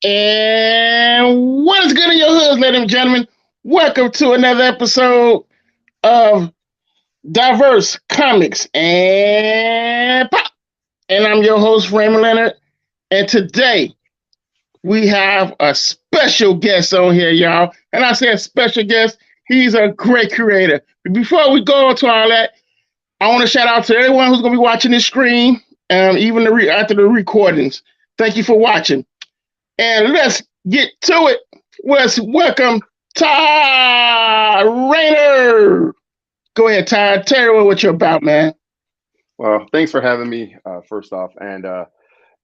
And what is good in your hoods, ladies and gentlemen? Welcome to another episode of Diverse Comics and Pop. And I'm your host, Raymond Leonard. And today we have a special guest on here, y'all. And I say a special guest, he's a great creator. But before we go into all that, I want to shout out to everyone who's going to be watching this stream, even after the recordings. Thank you for watching. And let's get to it. Let's welcome Todd Rayner. Go ahead, Todd. Tell me what you're about, man. Well, thanks for having me, first off. And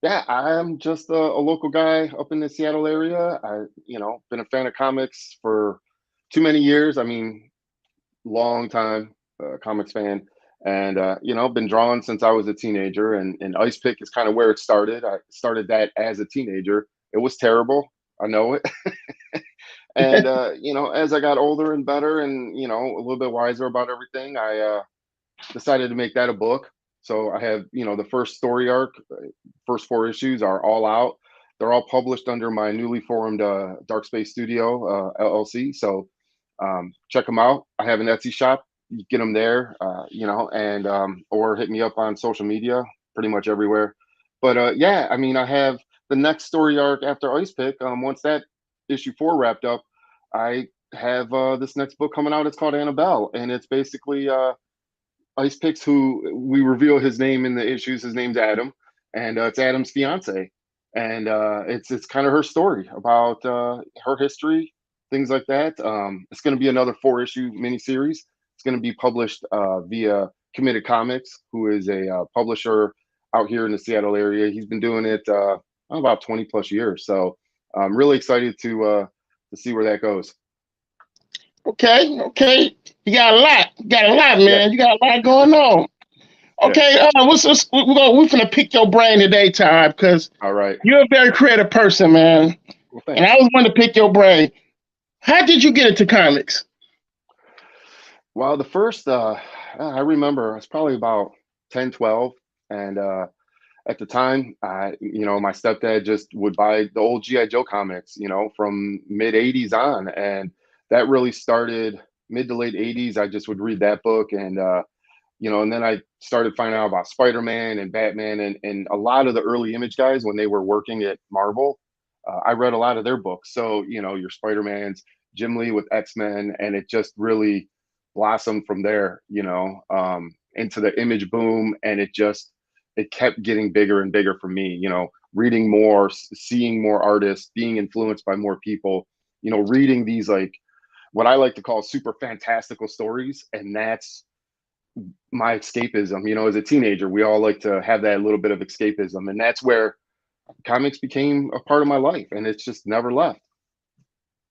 yeah, I'm just a local guy up in the Seattle area. Been a fan of comics for too many years. I mean, long time comics fan. And, been drawing since I was a teenager. And Ice Pick is kind of where it started. I started that as a teenager. It was terrible. I know it. And, as I got older and better and, a little bit wiser about everything, I decided to make that a book. So I have, the first story arc, first four issues are all out. They're all published under my newly formed Dark Space Studio LLC. So check them out. I have an Etsy shop. You get them there, and or hit me up on social media, pretty much everywhere. But yeah, I mean, I have the next story arc after Ice Pick. Once that issue 4 wrapped up, I have this next book coming out. It's called Annabelle, and it's basically Ice Picks, who we reveal his name in the issues. His name's Adam, and it's Adam's fiance, and it's kind of her story about her history, things like that. It's going to be another 4-issue miniseries. It's going to be published via Committed Comics, who is a publisher out here in the Seattle area. He's been doing it about 20 plus years, so I'm really excited to see where that goes. Okay. You got a lot. Man. Yeah. You got a lot going on. Okay, we're gonna pick your brain today, Todd, because All right. you're a very creative person, man. Well, And thanks. I was going to pick your brain. How did you get into comics? Well, the first I remember it's probably about 10, 12, and at the time, my stepdad just would buy the old GI Joe comics, from mid '80s on, and that really started mid to late '80s. I just would read that book, and and then I started finding out about Spider-Man and Batman, and a lot of the early Image guys when they were working at Marvel. I read a lot of their books, so your Spider-Mans, Jim Lee with X-Men, and it just really blossomed from there, into the Image boom, and it kept getting bigger and bigger for me, reading more, seeing more artists, being influenced by more people, reading these, like, what I like to call super fantastical stories. And that's my escapism. As a teenager, we all like to have that little bit of escapism. And that's where comics became a part of my life. And it's just never left.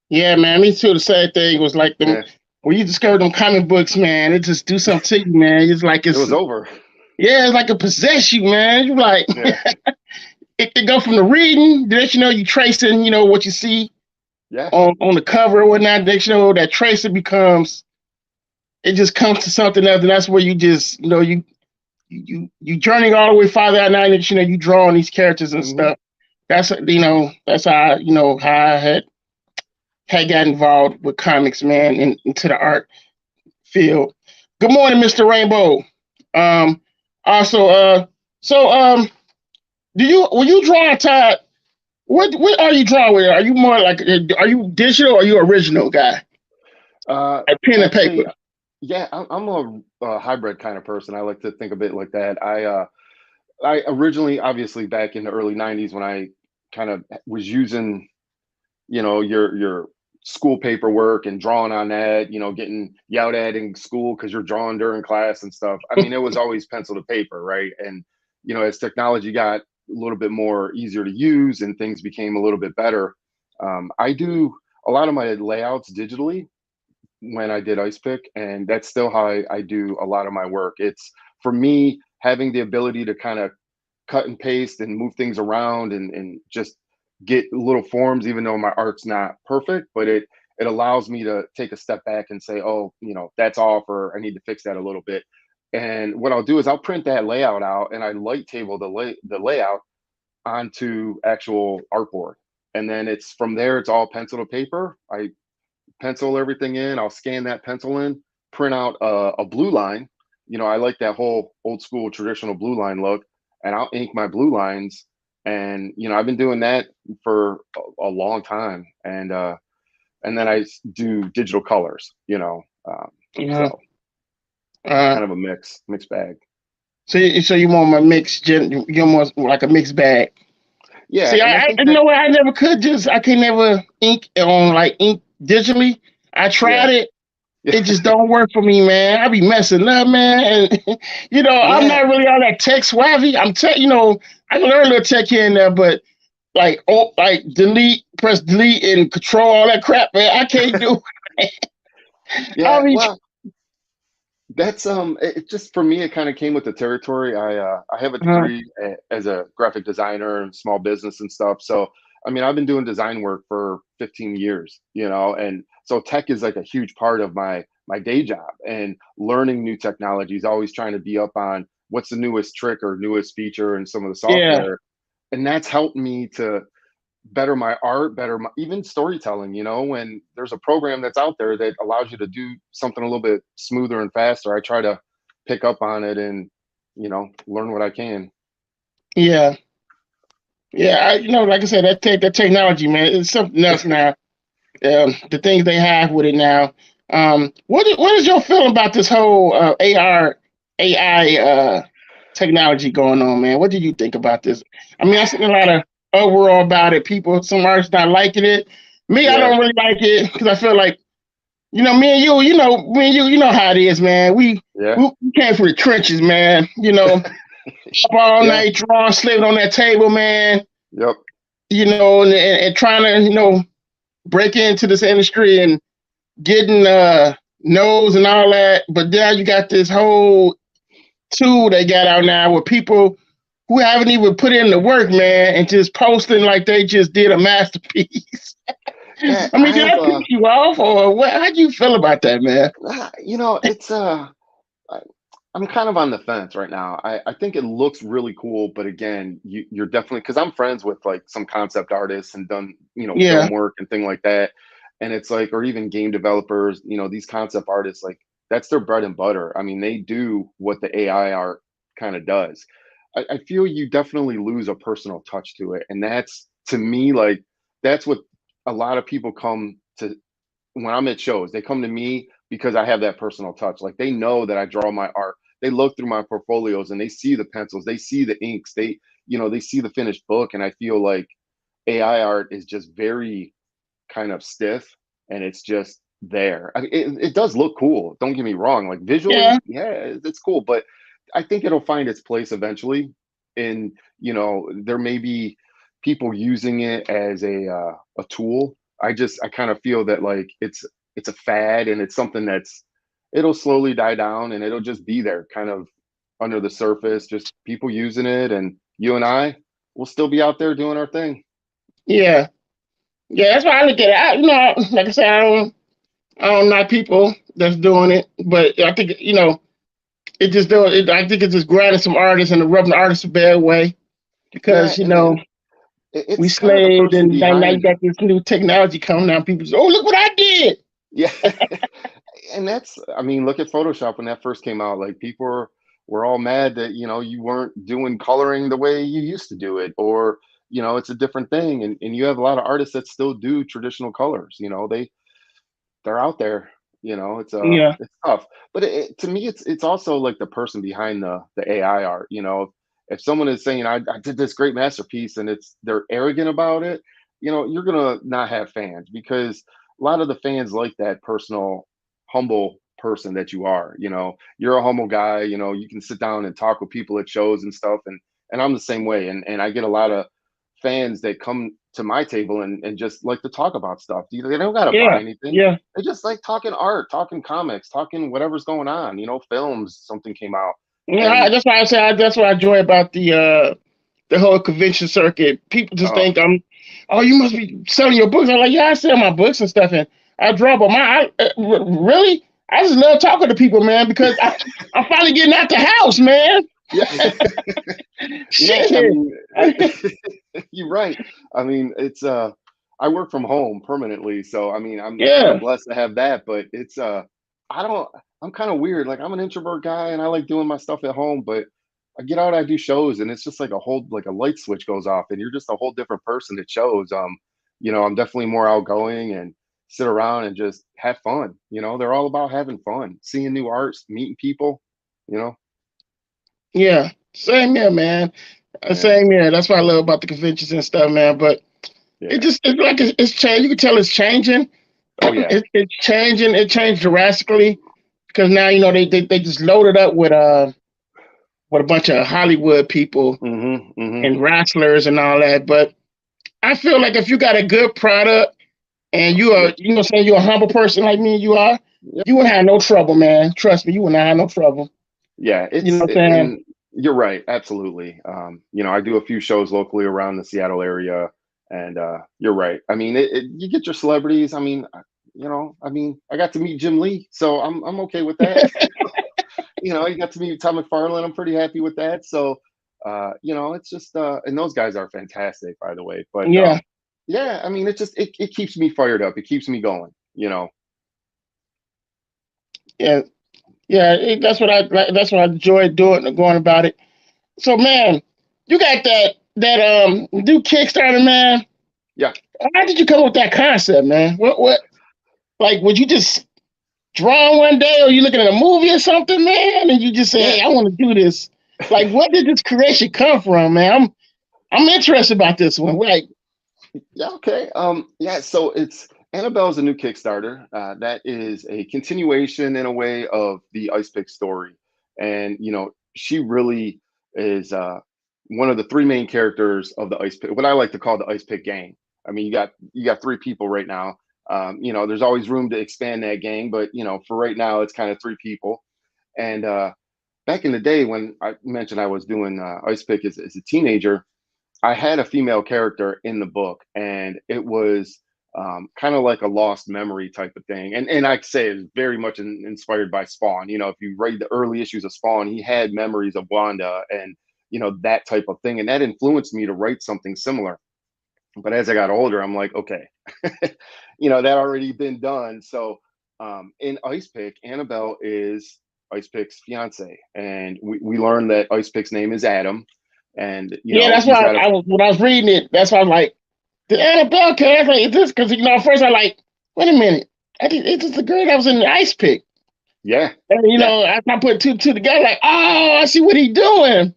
Yeah, man, me too. The same thing was like them. Yeah. When you discover them comic books, man, it just do something to you, man. It's like It was over. Yeah, it's like it possess you, man. You like Yeah. it go from the reading, then you tracing, what you see Yeah. on the cover or whatnot. Then that tracing becomes, it just comes to something else, and that's where you just you journeying all the way farther out now. And you drawing these characters and stuff. That's that's how how I had got involved with comics, man, and into the art field. Good morning, Mr. Rainbow. Also, when you draw, Todd, what are you drawing with? Are you more like, are you digital or are you original guy? Like pen and paper. Yeah, I'm a hybrid kind of person. I like to think of it like that. I originally, obviously, back in the early '90s, when I kind of was using, your school paperwork and drawing on that, getting yelled at in school because you're drawing during class and stuff. I mean, it was always pencil to paper, right? And as technology got a little bit more easier to use and things became a little bit better, I do a lot of my layouts digitally when I did Ice Pick, and that's still how I do a lot of my work. It's, for me, having the ability to kind of cut and paste and move things around and just get little forms, even though my art's not perfect, but it allows me to take a step back and say, oh, that's off, or I need to fix that a little bit. And what I'll do is I'll print that layout out and I light table the layout onto actual artboard. and then it's from there. It's all pencil to paper. I pencil everything in. I'll scan that pencil in, print out a blue line. I like that whole old school traditional blue line look, and I'll ink my blue lines. And I've been doing that for a long time, and then I do digital colors. Uh, So uh, kind of a mixed bag. so you want my mixed you want like a mixed bag. Yeah, See, and I I think you that know what? I never could just I can never ink on like ink digitally. I yeah, tried it. It just don't work for me, man. I be messing up, man. And I'm yeah, not really all that tech savvy. I can learn a little tech here and there, but like press delete and control all that crap, man. I can't do it. I yeah. mean, Well, that's it just for me, it kind of came with the territory. I have a uh, degree as a graphic designer and small business and stuff. So I mean, I've been doing design work for 15 years, and so tech is like a huge part of my day job, and learning new technologies, always trying to be up on what's the newest trick or newest feature in some of the yeah, software. And that's helped me to better my art, better even storytelling. When there's a program that's out there that allows you to do something a little bit smoother and faster, I try to pick up on it and learn what I can. yeah, yeah. Like I said, that technology, man, it's something else now. The things they have with it now. What is your feeling about this whole AR AI technology going on, man? What do you think about this? I mean, I seen a lot of overall about it. Some artists not liking it. Me, I Yeah, don't really like it because I feel like me and you know how it is, man. yeah, We came from the trenches, man. Up all yeah, night, drawing, slaving on that table, man. yep, And trying to break into this industry and getting no's and all that. But now you got this whole tool they got out now with people who haven't even put in the work, man, and just posting like they just did a masterpiece. yeah. I mean, did that piss you off, or what? How do you feel about that, man? It's I- I'm kind of on the fence right now. I think it looks really cool, but again, you're definitely, because I'm friends with like some concept artists and done, Yeah, film work and thing like that. And it's like, or even game developers, these concept artists, like that's their bread and butter. I mean, they do what the AI art kind of does. I feel you definitely lose a personal touch to it. And that's to me, like, that's what a lot of people come to when I'm at shows. They come to me because I have that personal touch. Like they know that I draw my art. They look through my portfolios and they see the pencils, they see the inks, they see the finished book. And I feel like AI art is just very kind of stiff, and it's just there. I mean, it does look cool. Don't get me wrong. Like yeah, visually, yeah, it's cool, but I think it'll find its place eventually. And there may be people using it as a tool. I kind of feel that like it's a fad, and it's something it'll slowly die down, and it'll just be there, kind of under the surface, just people using it, and you and I will still be out there doing our thing. yeah, yeah. That's why I look at it. Like I said, I don't like people that's doing it, but I think it just do it. I think it's just grinding some artists and rubbing the artists a bad way Yeah, because and then we it's kind of the slaved, person and now you behind. got this new technology coming out. People say, "Oh, look what I did!" Yeah. And I mean, look at Photoshop when that first came out. Like people were all mad that, you weren't doing coloring the way you used to do it, or, it's a different thing. And you have a lot of artists that still do traditional colors. They're out there. Yeah, It's tough. But to me, it's also like the person behind the AI art. If someone is saying I did this great masterpiece, and they're arrogant about it, you're gonna not have fans, because a lot of the fans like that personal, humble person that you are. You're a humble guy. You can sit down and talk with people at shows and stuff, and I'm the same way. And I get a lot of fans that come to my table and just like to talk about stuff. They don't gotta buy yeah, anything. yeah. They just like talking art, talking comics, talking whatever's going on. Films, something came out, Yeah, and that's why I say that's what I enjoy about the whole convention circuit. People just oh, think oh, you must be selling your books. I'm like, yeah, I sell my books and stuff, and I draw. But really, I just love talking to people, man, because I'm finally getting out the house, man. yeah, yeah. I Shit. mean, you're right. I mean, it's I work from home permanently, so I mean, I'm kind of Yeah, blessed to have that. But it's I don't. I'm kind of weird. Like I'm an introvert guy, and I like doing my stuff at home. But I get out, I do shows, and it's just like a light switch goes off, and you're just a whole different person at shows. I'm definitely more outgoing and sit around and just have fun. They're all about having fun, seeing new arts, meeting people. You know, yeah. Same here, man. yeah, Same here. That's what I love about the conventions and stuff, man. But yeah. it's like it's changed. You can tell it's changing. Oh yeah. It's changing. It changed drastically because now they just loaded up with a bunch of Hollywood people Hmm. and wrestlers and all that. But I feel like if you got a good product and you are, Yep. saying you're a humble person like me, you are, Yep. you wouldn't have no trouble, man. Trust me, you wouldn't have no trouble. Yeah. You know what I'm saying? And you're right. Absolutely. I do a few shows locally around the Seattle area, and you're right. I mean, you get your celebrities. I mean, I got to meet Jim Lee, so I'm okay with that. You got to meet Tom McFarlane. I'm pretty happy with that. So, it's just and those guys are fantastic, by the way. But Yeah, yeah, I mean, it keeps me fired up. It keeps me going. yeah, yeah. That's what I enjoy doing and going about it. So, man, you got that new Kickstarter, man. Yeah. How did you come up with that concept, man? What like would you just draw one day, or you looking at a movie or something, man, and you just say, Yeah. "Hey, I want to do this." Like, where did this creation come from, man? I'm interested about this one. Like, Yeah, okay. Yeah, so it's Annabelle's a new Kickstarter. That is a continuation in a way of the Ice Pick story. And she really is one of the three main characters of the Ice Pick, what I like to call the Ice Pick gang. I mean, you got three people right now. There's always room to expand that gang, but for right now it's kind of three people. And back in the day when I mentioned I was doing Ice Pick as a teenager, I had a female character in the book, and it was kind of like a lost memory type of thing. And I say it's very much inspired by Spawn. If you read the early issues of Spawn, he had memories of Wanda and that type of thing, and that influenced me to write something similar. But as I got older, I'm like, okay, that already been done. So in Ice Pick, Annabelle is Ice Pick's fiance, and we learned that Ice Pick's name is Adam, and yeah, that's he's why got a I was when I was reading it. That's why I was like, the Annabelle character. Like, is this because at first I like, wait a minute, I think it's just the girl that was in the ice pick. yeah, And yeah, I put two together, like, oh, I see what he's doing.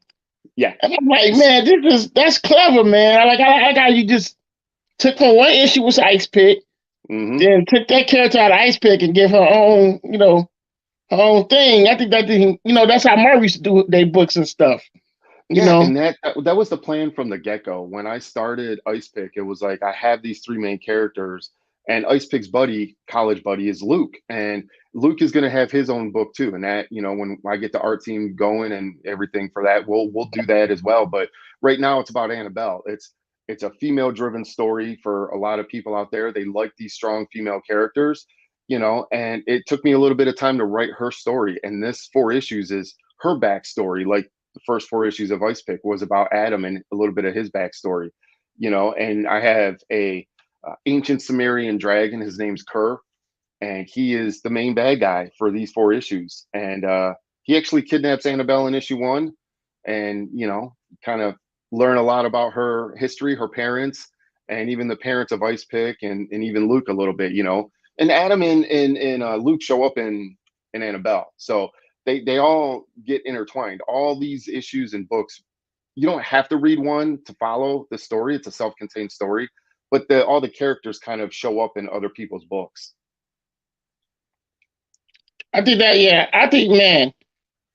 yeah. And I'm like, man, that's clever, man. I like how you just took from one issue was Ice Pick, Hmm. then took that character out of Ice Pick and give her own, her own thing. I think that thing, that's how Marvel used to do their books and stuff. You Yeah, know, and that was the plan from the get-go. When I started Ice Pick, it was like I have these three main characters, and Ice Pick's college buddy is Luke, and Luke is going to have his own book too. And that, when I get the art team going and everything for that, we'll do that as well. But right now, it's about Annabelle. It's a female-driven story for a lot of people out there. They like these strong female characters, and it took me a little bit of time to write her story. And this 4 issues is her backstory, like the first 4 issues of Ice Pick was about Adam and a little bit of his backstory, and I have a ancient Sumerian dragon. His name's Kerr, and he is the main bad guy for these 4 issues. And he actually kidnaps Annabelle in issue 1, and kind of learn a lot about her history, her parents, and even the parents of Ice Pick, and even Luke a little bit. And Adam and Luke show up in Annabelle, so they all get intertwined. All these issues and books, you don't have to read one to follow the story. It's a self-contained story, but all the characters kind of show up in other people's books. I think that, yeah, I think, man,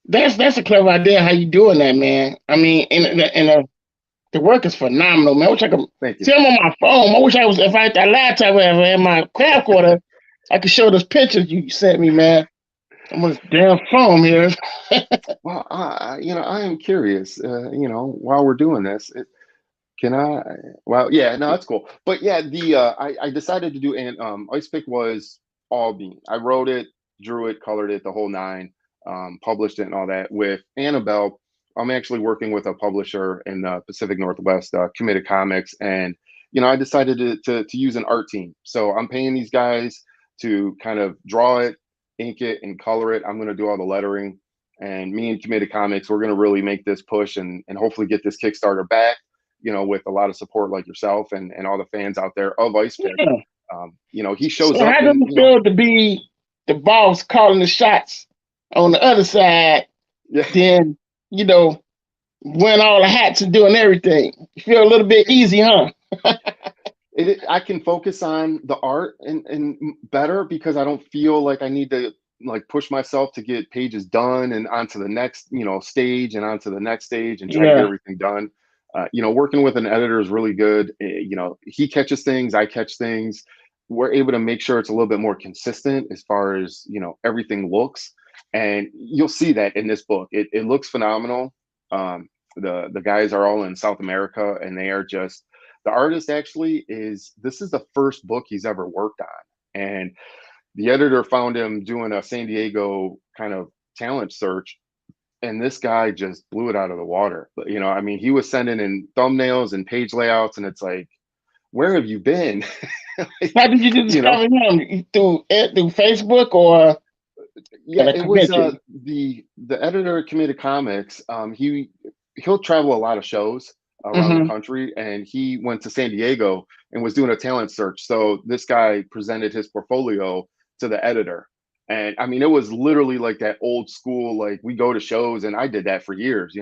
that's a clever idea how you doing that, man. I mean, the work is phenomenal, man. I wish I could Thank you. see them on my phone. I wish I was if I had that laptop or in my camcorder, I could show those pictures you sent me, man. I'm on this damn phone here. Well, I am curious. While we're doing this, can I? Well, yeah, no, that's cool. But yeah, the I decided to do an Ice Pick was all me. I wrote it, drew it, colored it, the whole nine, published it, and all that. With Annabelle, I'm actually working with a publisher in the Pacific Northwest, Committed Comics, and I decided to use an art team. So I'm paying these guys to kind of draw it, ink it, and color it. I'm going to do all the lettering. And me and Committed Comics, we're going to really make this push and hopefully get this Kickstarter back, with a lot of support like yourself and all the fans out there of Ice Pick. Yeah. He So shows up how does and, it feel to be the boss calling the shots on the other side? yeah. Then, wearing all the hats and doing everything. You feel a little bit easy, huh? I can focus on the art and better because I don't feel like I need to like push myself to get pages done and onto the next stage and onto the next stage and try to get Yeah. everything done. Working with an editor is really good. He catches things, I catch things. We're able to make sure it's a little bit more consistent as far as everything looks, and you'll see that in this book. It looks phenomenal. The guys are all in South America, and they are just, the artist actually this is the first book he's ever worked on. And the editor found him doing a San Diego kind of talent search. And this guy just blew it out of the water. But, he was sending in thumbnails and page layouts, and it's like, where have you been? How did you discover him? Through Facebook or Yeah, at a it was convention? the editor at Committed Comics. He'll travel a lot of shows around the Mm-hmm. country, and he went to San Diego and was doing a talent search. So this guy presented his portfolio to the editor, and I mean, it was literally like that old school, like we go to shows, and I did that for years.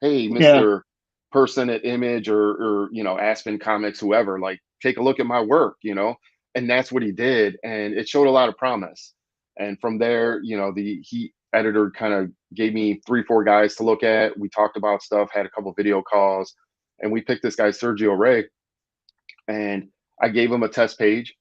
Hey, Yeah. Mister Person at Image or Aspen Comics, whoever, like take a look at my work, and that's what he did, and it showed a lot of promise. And from there, the editor kind of gave me 3, 4 guys to look at. We talked about stuff, had a couple video calls, and we picked this guy, Sergio Ray, and I gave him a test page.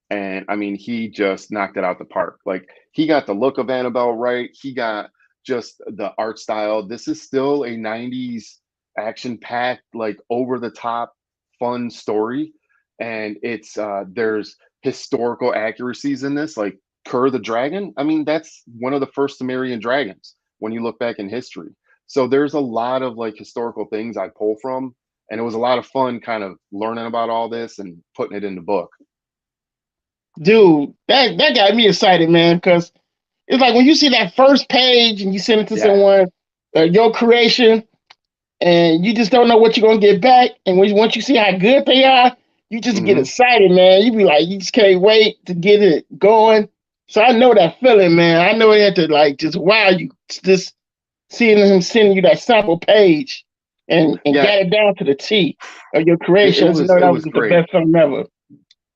And I mean, he just knocked it out the park. Like, he got the look of Annabelle right. He got just the art style. This is still a 90s action packed, like over the top, fun story. And there's historical accuracies in this, like Kur the dragon. I mean, that's one of the first Sumerian dragons when you look back in history. So there's a lot of like historical things I pull from, and it was a lot of fun kind of learning about all this and putting it in the book. Dude, that got me excited, man, because it's like when you see that first page and you send it to Yeah. someone, your creation, and you just don't know what you're gonna get back. And once you see how good they are, you just get Mm-hmm. excited, man. You be like, you just can't wait to get it going. So I know that feeling, man. I know it had to like just wow you, just seeing him sending you that sample page and Yeah, got it down to the T of your it, it creations. You was know it that was was just the great. best something ever.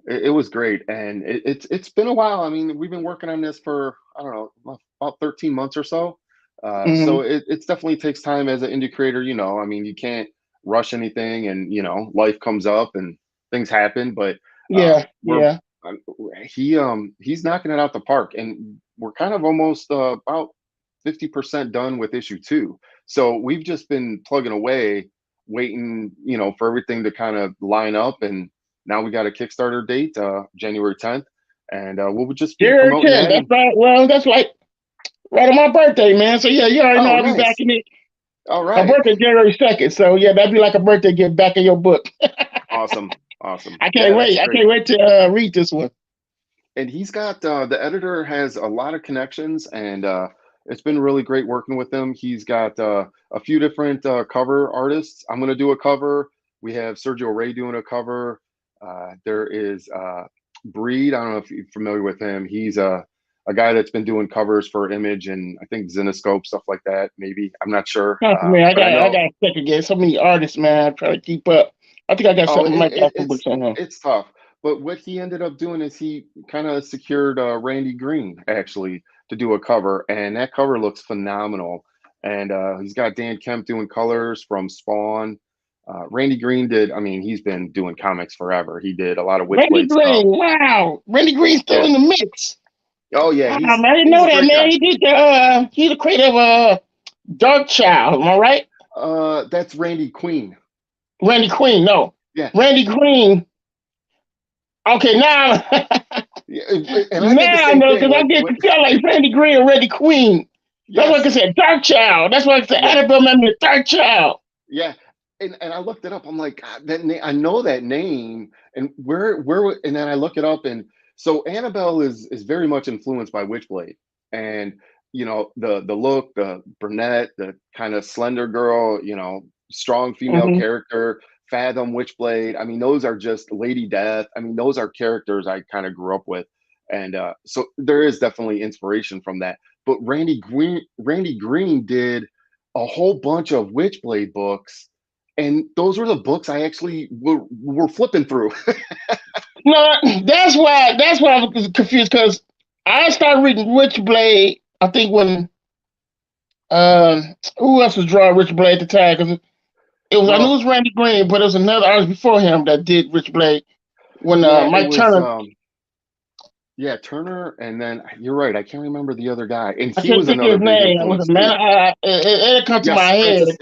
It was great, and it's been a while. I mean, we've been working on this for, I don't know, about 13 months or so. Mm-hmm. So it definitely takes time as an indie creator. I mean, you can't rush anything, and life comes up and things happen. But Yeah, we're yeah. um, he's knocking it out the park, and we're kind of almost about 50% done with issue 2. So we've just been plugging away, waiting, for everything to kind of line up, and now we got a Kickstarter date, January 10th, and we'll just be January promoting 10th. that. That's And right. Well, that's like right on my birthday, man. So yeah, you already know oh, I'll be back nice. in it. All My right. birthday January 2nd. So yeah, that'd be like a birthday gift back in your book. Awesome. Awesome. I can't Yeah, that's wait. I great. can't wait to read this one. And he's got the editor has a lot of connections, and it's been really great working with him. He's got a few different cover artists. I'm going to do a cover. We have Sergio Ray doing a cover. There is Breed. I don't know if you're familiar with him. He's a guy that's been doing covers for Image and I think Zenoscope, stuff like that. Maybe, I'm not sure, Trust me, I but I got know. to check again. So many artists, man. I try to keep up. I think I got Oh, something like that for books on him. it's tough. But what he ended up doing is he kind of secured Randy Green actually to do a cover, and that cover looks phenomenal. And he's got Dan Kemp doing colors from Spawn. Randy Green did. I mean, he's been doing comics forever. He did a lot of Randy Witchblade stuff. Green, wow. Randy Green's still Yeah. in the mix. Oh yeah, Wow, man, I didn't he's know a that, great man. guy. He did he's the creator of Dark Child, am I right? That's Randy Queen. Randy Queen, no. Yeah. Randy Green. Okay, now Yeah, and I did the now I same know thing. because I Like, get to feel like Randy Green and Randy Queen. That's why I yes, said Dark Child. That's why I said yeah, Annabelle meant Dark Child. yeah. and I looked it up. I'm like, God, that name, I know that name, and and then I look it up, and so Annabelle is very much influenced by Witchblade, and the look, the brunette, the kind of slender girl, strong female Hmm. character, Fathom, Witchblade. I mean, those are just Lady Death. I mean, those are characters I kind of grew up with, and so there is definitely inspiration from that. But Randy Green did a whole bunch of Witchblade books, and those were the books I actually were flipping through. No, that's why I was confused because I started reading Witchblade. I think when uh, who else was drawing Witchblade at the time? Because I knew it Well, was Randy Green, but it was another artist before him that did Witchblade. When yeah, it Mike was Turner, yeah, Turner, and then you're right, I can't remember the other guy, and I he can't was think of another his big name. Was influence it Man? too. It come to my Yes, head. Francis.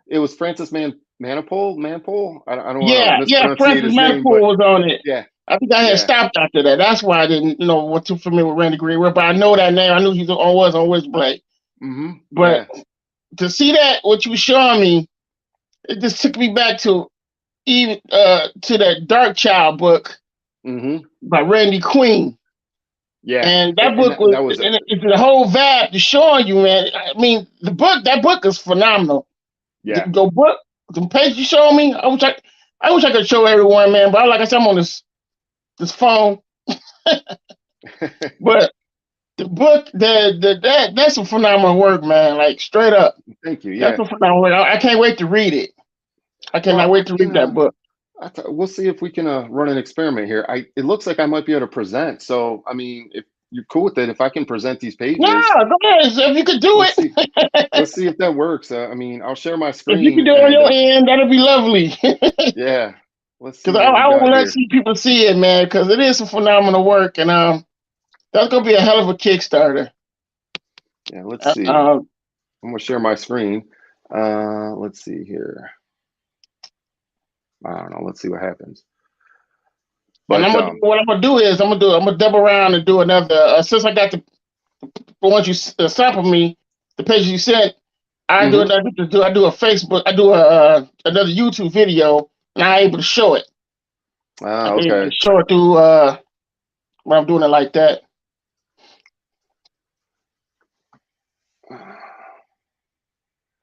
It was Francis Manapole. I don't want to Yeah, mispronunciate Francis his name, Manapul but was on it. yeah, I think I had yeah. stopped after that. That's why I didn't, was too familiar with Randy Green. But I know that name. I knew he was on Witchblade. But Yeah. to see that, what you were showing me, it just took me back to even to that Dark Child book hmm by Randy Queen. Yeah, And that and book that was, was and it's the whole vibe to showing you, man. I mean, that book is phenomenal. yeah. The book, the page you showed me, I wish I could show everyone, man. But like I said, I'm on this phone. But the book, that's some phenomenal work, man. Like straight up, Thank you. that's Yeah. some phenomenal work. I can't wait to read it. I cannot Well, I wait to can. read that book. We'll see if we can run an experiment here. It looks like I might be able to present. So, I mean, if you're cool with it, if I can present these pages, Yeah, go ahead. So if you could do let's it, see. Let's see if that works. I mean, I'll share my if you could screen do it on and your end, that'd be lovely. yeah, let's see Because what we I got would like to here. see people see it, man. Because it is some phenomenal work, and that's gonna be a hell of a Kickstarter. Yeah, let's Uh, see. uh, I'm gonna share my screen. Let's see here. I don't know. Let's see what happens. and But what I'm gonna do is I'm gonna double around and do another. Since I got the once you sample me the page you sent, I do mhm. another. I do a Facebook. I do a another YouTube video, and I'm able to show it. I can able to Okay. show it through when I'm doing it like that.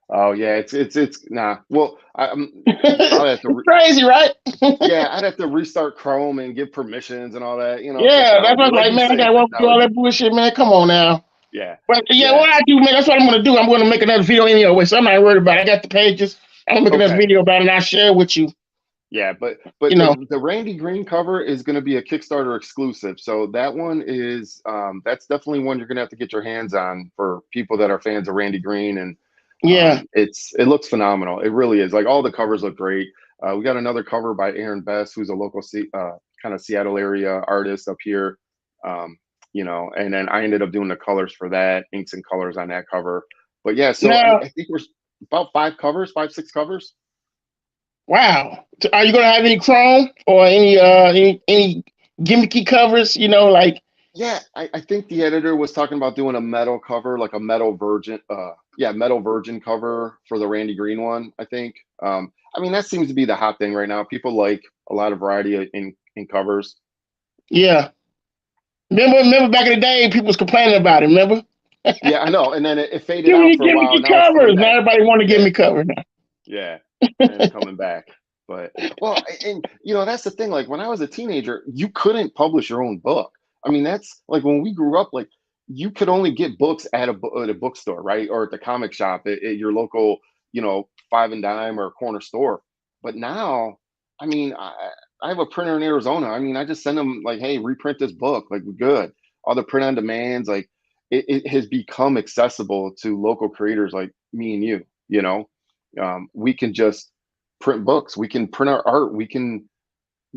Oh yeah, it's nah. Well, I'd probably have to. It's crazy, right? Yeah, I'd have to restart Chrome and give permissions and all that. Yeah, that's why I Technology, was like like, you man, I say, gotta walk through all technology. that bullshit, man. Come on now. Yeah, But yeah, yeah. what I do, man, that's what I'm gonna do. I'm gonna make another video anyway, so I'm not worried about it. I got the pages. I'm gonna make another Okay. video about it and I'll share it with you. Yeah, but You but know. the Randy Green cover is going to be a Kickstarter exclusive. So that one is that's definitely one you're going to have to get your hands on for people that are fans of Randy Green, and Yeah. it looks phenomenal. It really is. Like all the covers look great. We got another cover by Aaron Best, who's a local kind of Seattle area artist up here. Um, and then I ended up doing the colors for that, inks and colors on that cover. But yeah, so Now, I think we're about five covers, 5, 6 covers. wow. Are you gonna have any Chrome or any gimmicky covers? Like Yeah, I think the editor was talking about doing a metal cover, like a metal virgin, metal virgin cover for the Randy Green one, I think. I mean, that seems to be the hot thing right now. People like a lot of variety in covers. yeah. Remember back in the day, people was complaining about it. Remember? Yeah, I know. And then it faded Give me out your for a while. gimmicky Now it's coming covers. Now back. everybody want to give Yeah, me cover now. yeah. And it's coming back. But well, and that's the thing. Like when I was a teenager, you couldn't publish your own book. I mean, that's like when we grew up, like you could only get books at a bookstore, right? Or at the comic shop at your local, five and dime or corner store. But now, I mean, I have a printer in Arizona. I mean, I just send them like, hey, reprint this book. Like we're good. All the print on demands, like it has become accessible to local creators like me and you, we can just print books, we can print our art, we can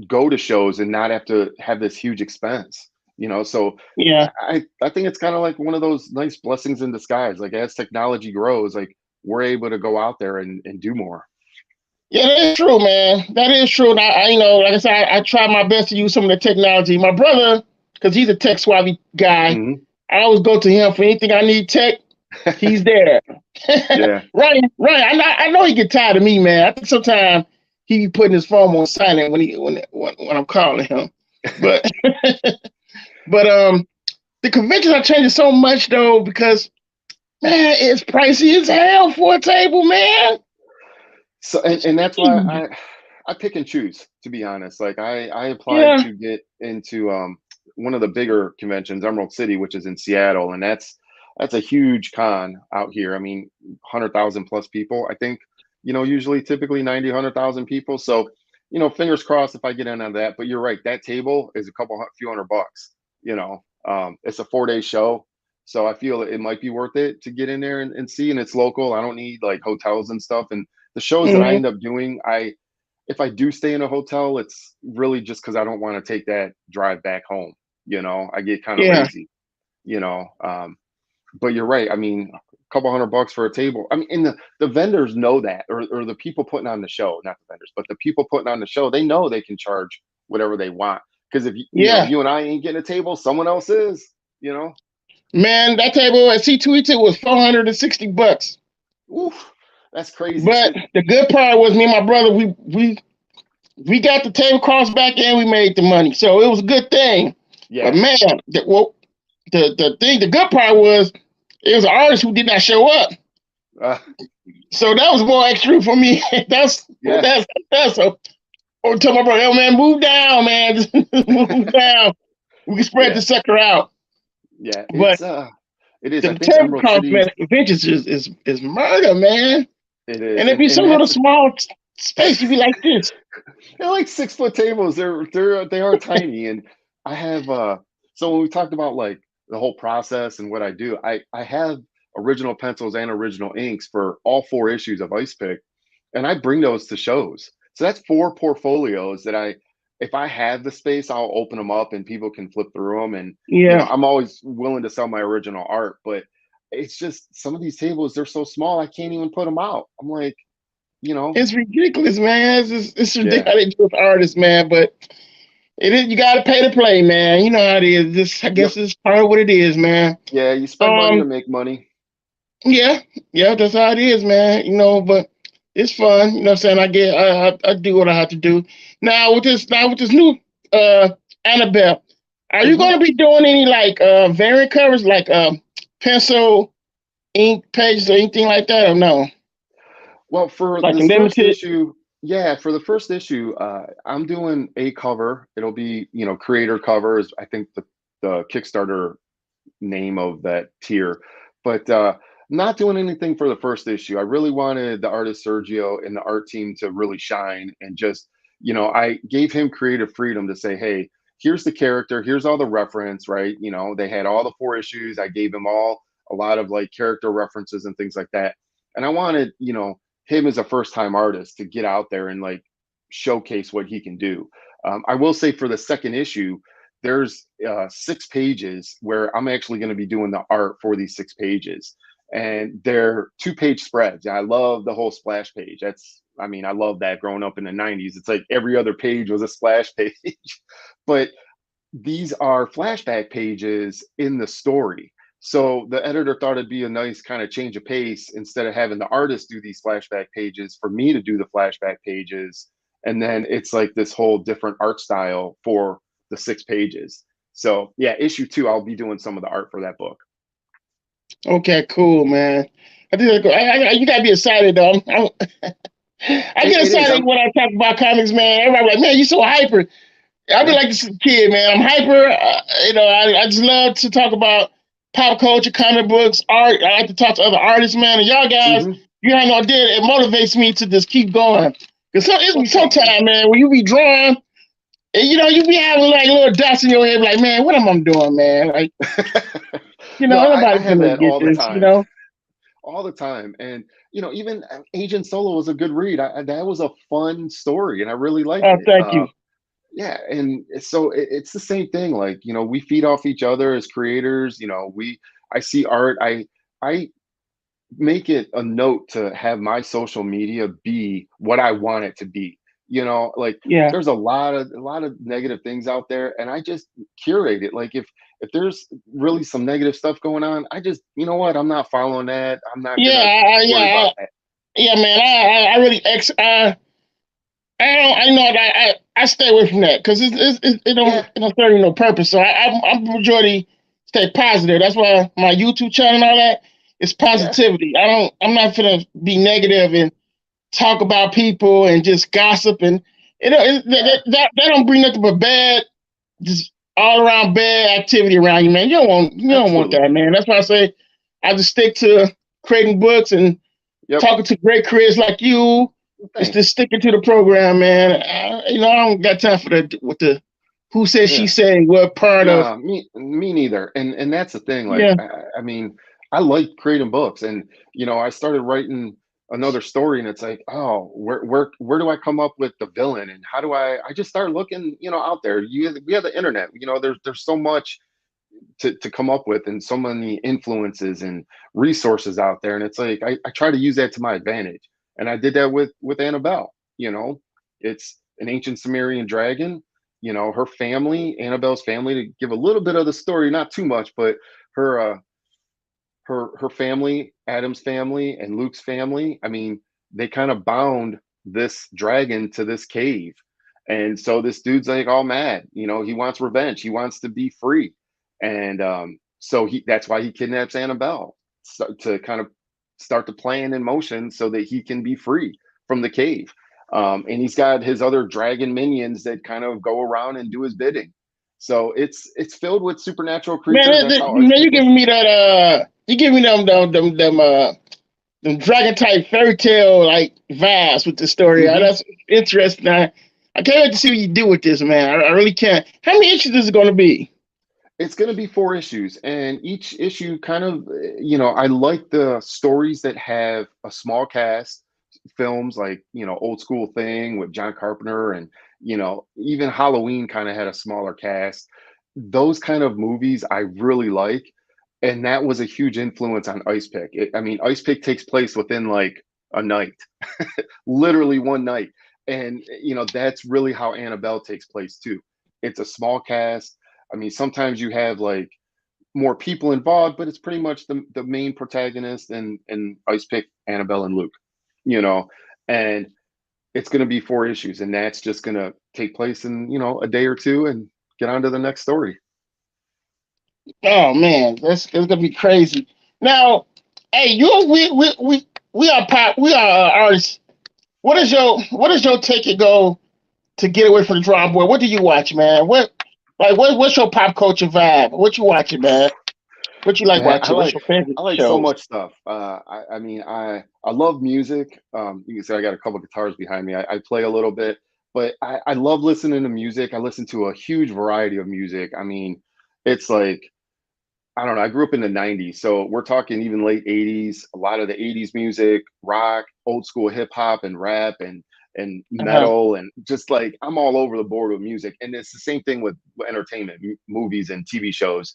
go to shows and not have to have this huge expense, so Yeah. I think it's kind of like one of those nice blessings in disguise. Like as technology grows, like we're able to go out there and do more. Yeah, that is true, man. That is true. And like I said, I try my best to use some of the technology. My brother, because he's a tech savvy guy, Hmm I always go to him for anything I need tech. He's there. Yeah. Ryan. I know he get tired of me, man. I think sometimes he be putting his phone on silent when I'm calling him. But but the conventions are changing so much though because man, it's pricey as hell for a table, man. So and that's why I pick and choose, to be honest. Like I applied Yeah, to get into one of the bigger conventions, Emerald City, which is in Seattle, and that's a huge con out here. I mean, 100,000 plus people. I think, usually typically 90, 100,000 people. So, fingers crossed if I get in on that. But you're right, that table is a few $100. It's a 4-day show. So I feel it might be worth it to get in there and see, and it's local. I don't need like hotels and stuff. And the shows that I hmm end up doing, if I do stay in a hotel, it's really just because I don't want to take that drive back home. I get kind of yeah. lazy, you know. But you're right. I mean, a couple $100 for a table. I mean, and the vendors know that, or the people putting on the show, not the vendors, but the people putting on the show, they know they can charge whatever they want. Because if Yeah, you and I ain't getting a table, someone else is, you know. man, that table at C2E2 was $460. Oof, that's crazy. But the good part was me and my brother, we got the tablecloths back and we made the money, so it was a good thing. But Yeah. man, the good part was it was an artist who did not show up, Uh, so that was more extra for me. yeah. That's so. Or tell my brother, yo, man, move down, man, just move down. We can spread Yeah. the sucker out. Yeah. But It is. I the think Emerald tablecloth City. man conventions is murder, man. It is, And it be and some little that's small space. You be like this. they're like 6 foot tables. They are tiny, and I have So when we talked about like the whole process and what I do, I have original pencils and original inks for all 4 issues of Ice Pick, and I bring those to shows. So that's 4 portfolios that if I have the space, I'll open them up and people can flip through them. And Yeah, I'm always willing to sell my original art, but it's just some of these tables, they're so small I can't even put them out. I'm like, you know, it's ridiculous, man. It's ridiculous yeah. how they do with artists, man. But it is you got to pay to play, man. You know how it is. This I Yep. guess it's part of what it is, man. Yeah, you spend money to Um, make money. yeah, yeah, that's how it is, man. But it's fun. You know what I'm saying? I do what I have to do. Now with this new uh Annabelle, are you Hmm. going to be doing any like variant covers like pencil ink pages or anything like that or no? Well, for Like a this first limited? issue, yeah, for the first issue, I'm doing a cover. It'll be, creator covers. I think the Kickstarter name of that tier, but not doing anything for the first issue. I really wanted the artist Sergio and the art team to really shine and just, I gave him creative freedom to say, hey, here's the character, here's all the reference, right? They had all the 4 issues. I gave him all a lot of like character references and things like that. And I wanted, him as a first time artist to get out there and like showcase what he can do. I will say for the second issue, there's 6 pages where I'm actually going to be doing the art for these 6 pages. And they're 2-page spreads. I love the whole splash page. I mean, I love that growing up in the 90s. It's like every other page was a splash page. But these are flashback pages in the story. So the editor thought it'd be a nice kind of change of pace instead of having the artist do these flashback pages for me to do the flashback pages. And then it's like this whole different art style for the 6 pages. So yeah, issue 2, I'll be doing some of the art for that book. Okay, cool, man. I think that's cool. You gotta be excited though. I get It is. excited when I talk about comics, man. Everybody like, man, you so hyper. I be Yeah. like this kid, man. I'm hyper. I just love to talk about pop culture, comic books, art. I like to talk to other artists, man. And y'all guys, Hmm. you have no idea. It motivates me to just keep going. Cause Well, thank you. sometimes, man, when you be drawing, and, you be having like little dots in your head, like, man, what am I doing, man? Like, No, I nobody's have gonna that get all the this, time. All the time. And even Agent Solo was a good read. That was a fun story and I really liked Oh, it. thank you. Yeah, and so it's the same thing. Like, we feed off each other as creators. I see art. I make it a note to have my social media be what I want it to be. Like Yeah. there's a lot of negative things out there, and I just curate it. Like if if there's really some negative stuff going on, I just, you know what, I'm not following that. I'm not Yeah, gonna worry about that. yeah, man. I really I don't. I know. I stay away from that because Yeah, it don't serve you no purpose. So I'm majority stay positive. That's why my YouTube channel and all that is yeah, positivity. I'm not gonna be negative and talk about people and just gossip and yeah, that don't bring nothing but bad, just all around bad activity around you, man. You don't want absolutely. that, man. That's why I say I just stick to creating books and Yep. talking to great careers like you. It's Thanks. just sticking to the program, man. I don't got time for that with the who said she Yeah. said what part of. No, me neither. And that's the thing. Like, Yeah, I mean, I like creating books, and I started writing another story, and it's like, oh, where do I come up with the villain, and how do I just start looking, out there. We have the internet. There's so much to come up with, and so many influences and resources out there, and it's like I try to use that to my advantage, and I did that with Annabelle. It's an ancient Sumerian dragon. Her family, Annabelle's family, to give a little bit of the story, not too much, but her her family, Adam's family and Luke's family, I mean, they kind of bound this dragon to this cave. And so this dude's like all mad, he wants revenge, he wants to be free. And so that's why he kidnaps Annabelle, to kind of start the plan in motion so that he can be free from the cave. And he's got his other dragon minions that kind of go around and do his bidding. So it's filled with supernatural creatures. man. That's how Ice Man, Pick you was. giving me that. You giving me them dragon type fairy tale like vibes with the story. Hmm. That's interesting. I can't wait to see what you do with this, man. I really can't. How many issues is it going to be? It's going to be 4 issues, and each issue kind of, I like the stories that have a small cast, films like, Old School Thing with John Carpenter, and, even Halloween kind of had a smaller cast. Those kind of movies I really like. And that was a huge influence on Ice Pick. I mean, Ice Pick takes place within like a night, literally one night. And, that's really how Annabelle takes place too. It's a small cast. I mean, sometimes you have like more people involved, but it's pretty much the main protagonist and Ice Pick, Annabelle, and Luke, you know, and it's going to be 4 issues, and that's just going to take place in, a day or two and get on to the next story. Oh man, that's it's gonna be crazy. Now, hey, we are artists. What is your take and go to get away from the drawing board? What do you watch, man? What's your pop culture vibe? What you watching, man? What you like Man, I watching? What's like your favorite I like so shows? much stuff. I mean, I love music. You can say I got a couple guitars behind me. I play a little bit, but I love listening to music. I listen to a huge variety of music. I mean, it's like, I don't know. I grew up in the '90s, so we're talking even late '80s. A lot of the '80s music, rock, old school hip hop, and rap, and Uh-huh. metal, and just like I'm all over the board with music. And it's the same thing with entertainment, movies, and TV shows.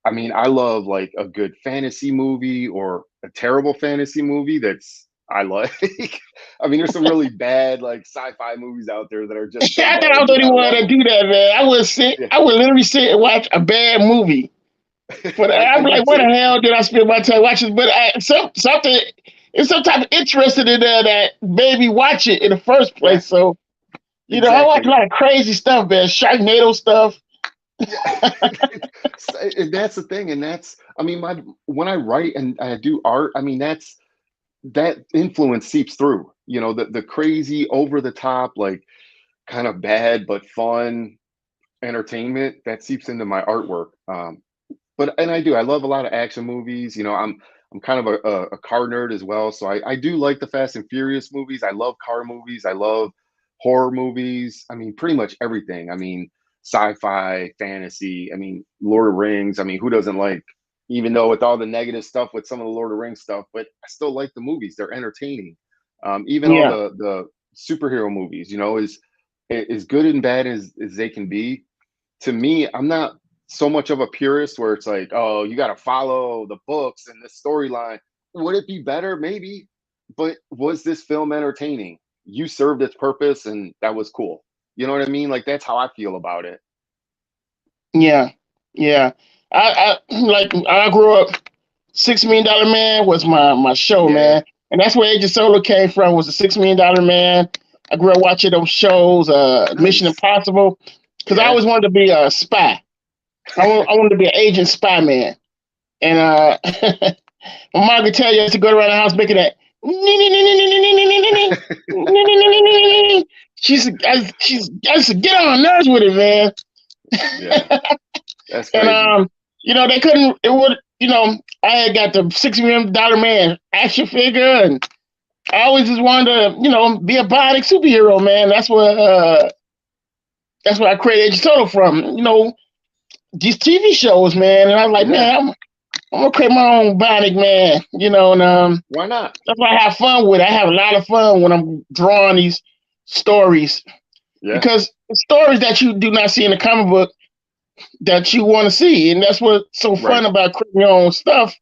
I mean, I love like a good fantasy movie or a terrible fantasy movie that's I like. I mean, there's some really bad like sci-fi movies out there that are just so I thought I bad was the you only gotta one love to them. do that, man. Yeah, I would literally sit and watch a bad movie. But I I'm do like, what too. the hell did I spend my time watching? But something, it's some type of interested in there that made me watch it in the first Yeah, place. So, I watch a exactly. lot of crazy stuff, man. Sharknado stuff. Yeah, and that's the thing, and that's, I mean, my when I write and I do art, I mean, that influence seeps through. The crazy, over the top, like kind of bad but fun entertainment that seeps into my artwork. But and I love a lot of action movies. I'm kind of a car nerd as well, so I do like the Fast and Furious movies. I love car movies. I love horror movies. I mean, pretty much everything. I mean, sci-fi, fantasy. I mean, Lord of the Rings. I mean, who doesn't like? Even though with all the negative stuff with some of the Lord of the Rings stuff, but I still like the movies. They're entertaining. Even all Yeah. the superhero movies, as good and bad as they can be. To me, I'm not so much of a purist where it's like, oh, you got to follow the books and the storyline. Would it be better? Maybe. But was this film entertaining? You served its purpose, and that was cool. You know what I mean? Like, that's how I feel about it. Yeah. Yeah. I grew up. $6 Million Man was my show, Yeah, man, and that's where Agent Solo came from. Was the $6 Million Man. I grew up watching those shows, Mission nice. Impossible, because I Yeah. always wanted to be a spy. I wanted to be an agent spy man, and my mom could tell you I used to go around the house making that. I used to get on her nerves with it, man. Yeah, that's And crazy. they couldn't. It would, I had got the $6 Million Man action figure, and I always just wanted to, be a bionic superhero, man. That's where I created Agent Total from. These TV shows, man, and I was like, Yeah, man, I'm gonna create my own bionic man, and why not? that's why I have fun with it. I have a lot of fun when I'm drawing these stories Yeah, because the stories that you do not see in the comic book that you want to see, and that's what's so right. fun about creating your own stuff.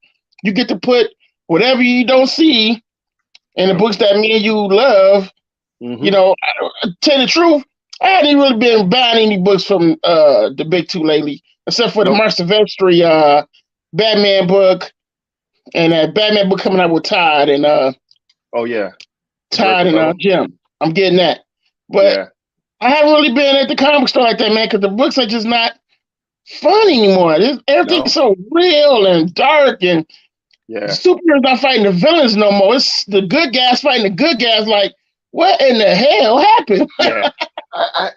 You get to put whatever you don't see in the Yep. books that me and you love. Hmm. Tell you the truth, I hadn't really been buying any books from the big two lately, except for the Nope. Mark Silvestri Batman book and that Batman book coming out with Oh yeah, the Todd Breaking and Level. Jim. I'm getting that, but Yeah, I haven't really been at the comic store like that, man, because the books are just not fun anymore. Everything's no, so real and dark, and the yeah, superheroes not fighting the villains no more. It's the good guys fighting the good guys. Like, what in the hell happened? yeah.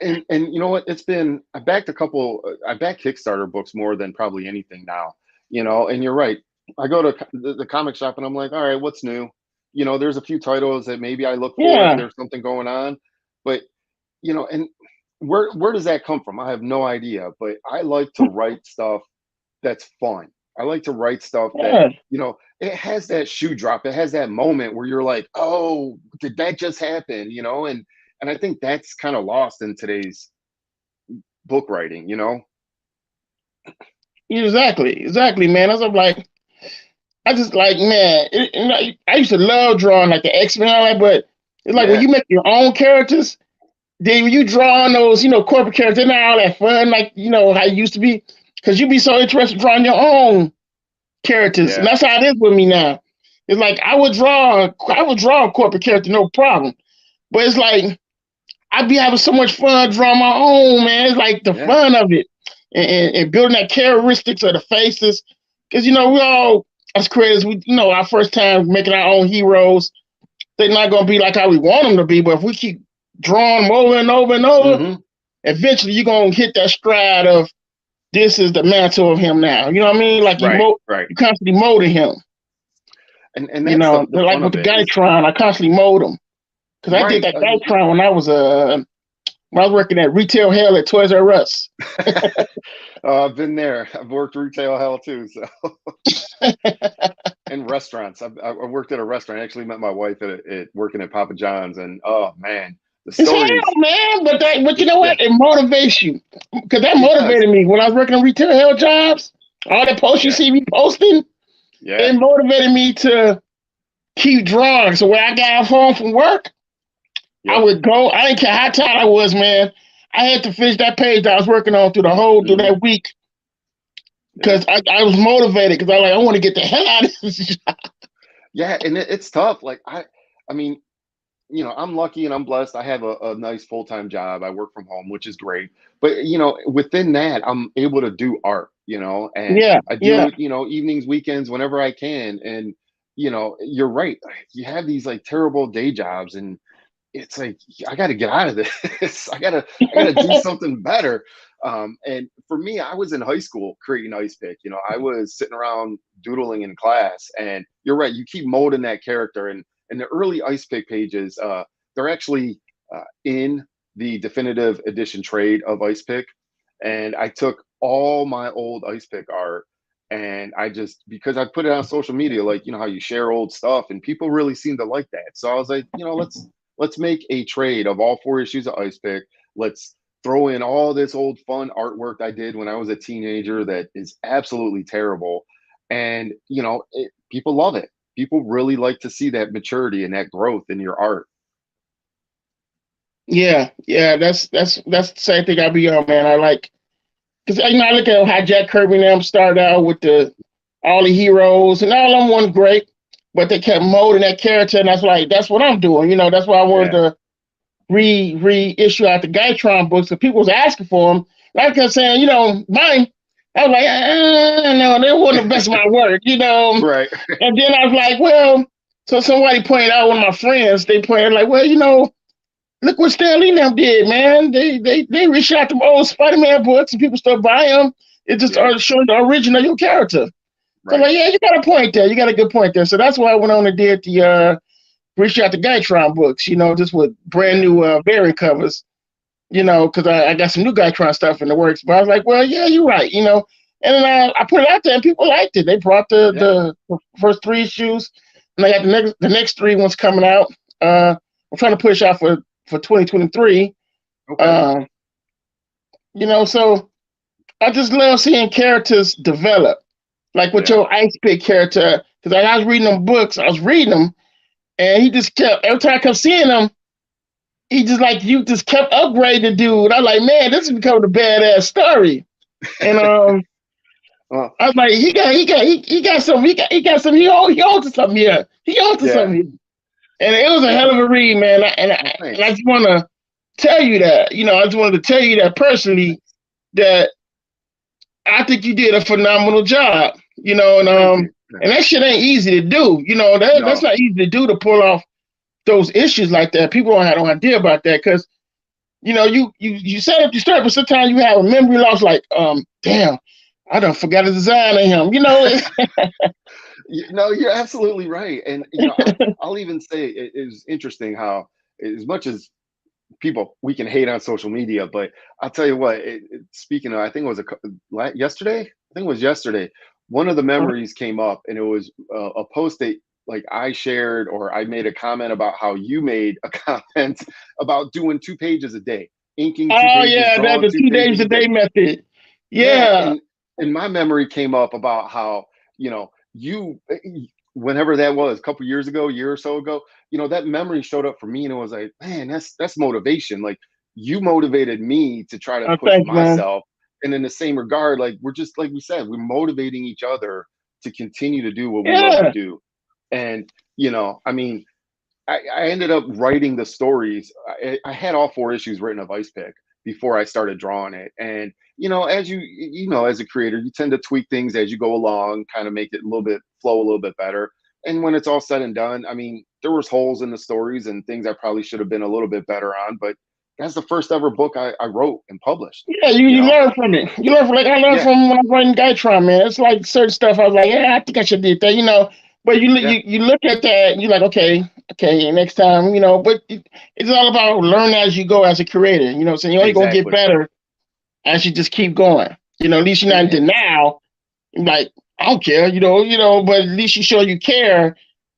And you know what? It's been I backed a couple. I back Kickstarter books more than probably anything now. And you're right. I go to the comic shop and I'm like, all right, what's new? There's a few titles that maybe I look for if Yeah, there's something going on, but and where does that come from? I have no idea. But I like to write stuff that's fun. I like to write stuff that, yeah, it has that shoe drop. It has that moment where you're like, oh, did that just happen? And I think that's kind of lost in today's book writing. exactly, man. I was like, I just like, man, I used to love drawing like the X-Men and all that, but it's like when Yeah. you make your own characters, then when you draw on those, corporate characters, they're not all that fun, like, how it used to be. Because you be so interested in drawing your own characters. And Yeah. that's how it is with me now. It's like I would draw a corporate character, no problem. But it's like I'd be having so much fun drawing my own, man. It's like the Yeah. fun of it. And building that characteristics of the faces. Because we all as creators, our first time making our own heroes, they're not gonna be like how we want them to be. But if we keep drawing them over and over and over, Hmm. eventually you're gonna hit that stride of this is the mantle of him now. You know what I mean? Like Right. Right. you constantly molding him. And that's the Like fun with of the it is Guytron, I constantly mold him because I did right. that Guytron when I was working at retail hell at Toys R Us. I've been there. I've worked retail hell too. So and restaurants. I worked at a restaurant. I actually met my wife at working at Papa John's, and oh man, the It's hell, stories. man. But you know Yeah, what? It motivates you because that it does. motivated me when I was working on retail hell jobs. All the posts you Yeah, see me posting, yeah, it motivated me to keep drawing. So when I got home from work, I yep. would go. I didn't care how tired I was, man. I had to finish that page that I was working on through Hmm. that week Yeah, because I was motivated because I want to get the hell out of this job. yeah, and it's tough. Like I mean, I'm lucky and I'm blessed. I have a nice full time job. I work from home, which is great. But within that, I'm able to do art. And Yeah, I do yeah, it. Evenings, weekends, whenever I can. And you're right. You have these like terrible day jobs, and it's like I got to get out of this. I gotta do something better. And for me, I was in high school creating ice pick. I was sitting around doodling in class, and you're right. You keep molding that character, and the early ice pick pages, they're actually in the definitive edition trade of ice pick, and I took all my old ice pick art. And I just because I put it on social media, like how you share old stuff, and people really seem to like that. So I was like, let's make a trade of all 4 issues of Ice Pick. Let's throw in all this old fun artwork I did when I was a teenager that is absolutely terrible. And, people love it. People really like to see that maturity and that growth in your art. yeah, yeah. That's the same thing I be on, man. I like because I look at how Jack Kirby and them started out with all the heroes, and all of them weren't great, but they kept molding that character, and that's what I'm doing. That's why I wanted to reissue out the Gaitron books, because people was asking for them. And I kept saying, mine. I was like, no, they wasn't the best of my work, Right. And then I was like, well, so somebody pointed out, one of my friends, they pointed like, well, look what Stan Lee and them did, man. They reached out to old Spider-Man books and people started buying them. It just started showing the original of your character. So I'm like, yeah, you got a point there. You got a good point there. So that's why I went on and did the reached out to Gaitron books, just with brand new variant covers, because I got some new Gaitron stuff in the works. But I was like, well, yeah, you're right, And then I put it out there and people liked it. They brought the first 3 issues, and I got the next 3 ones coming out. I'm trying to push out for 2023. Okay. So I just love seeing characters develop. Like with your Ice Pick character, because I was reading them books, and he just kept, every time I kept seeing him, he just you just kept upgrading the dude. I'm like, man, this is becoming a badass story. And I was like, he got something, he owns something here. He owns something here. And it was a hell of a read, man. And I just want to tell you that, I just wanted to tell you that personally, that I think you did a phenomenal job, and that shit ain't easy to do. That's not easy to do, to pull off those issues like that. People don't have no idea about that, because, you set up your story, but sometimes you have a memory loss, like, damn, I done forgot the design of him, No, you're absolutely right. And, I'll even say it is interesting how, as much as we can hate on social media, but I'll tell you what, speaking of, I think it was yesterday. I think it was yesterday. One of the memories came up, and it was a post that I shared, or I made a comment about how you made a comment about doing 2 pages a day, inking 2 pages, drawing the 2 2 days pages a day method. Yeah. And my memory came up about how, you, whenever that was, a couple years ago, a year or so ago, that memory showed up for me, and it was like, man, that's motivation. Like, you motivated me to try to push Thanks, myself. And in the same regard, we're just, like we said, we're motivating each other to continue to do what we love to do. And, I mean, I ended up writing the stories. I had all 4 issues written of Ice Pick before I started drawing it. And, as as a creator, you tend to tweak things as you go along, kind of make it flow a little bit better. And when it's all said and done, I mean, there was holes in the stories and things I probably should have been a little bit better on, but that's the first ever book I wrote and published. Yeah, you learn from it. You learn from, I learned from when I was writing Gaitron, man. It's like certain stuff I was like, yeah, I think I should do that, But you look at that and you're like, okay, next time, But it's all about learning as you go as a creator. So you're only gonna get better as you just keep going. At least you're not in denial. Like, I don't care, but at least you show you care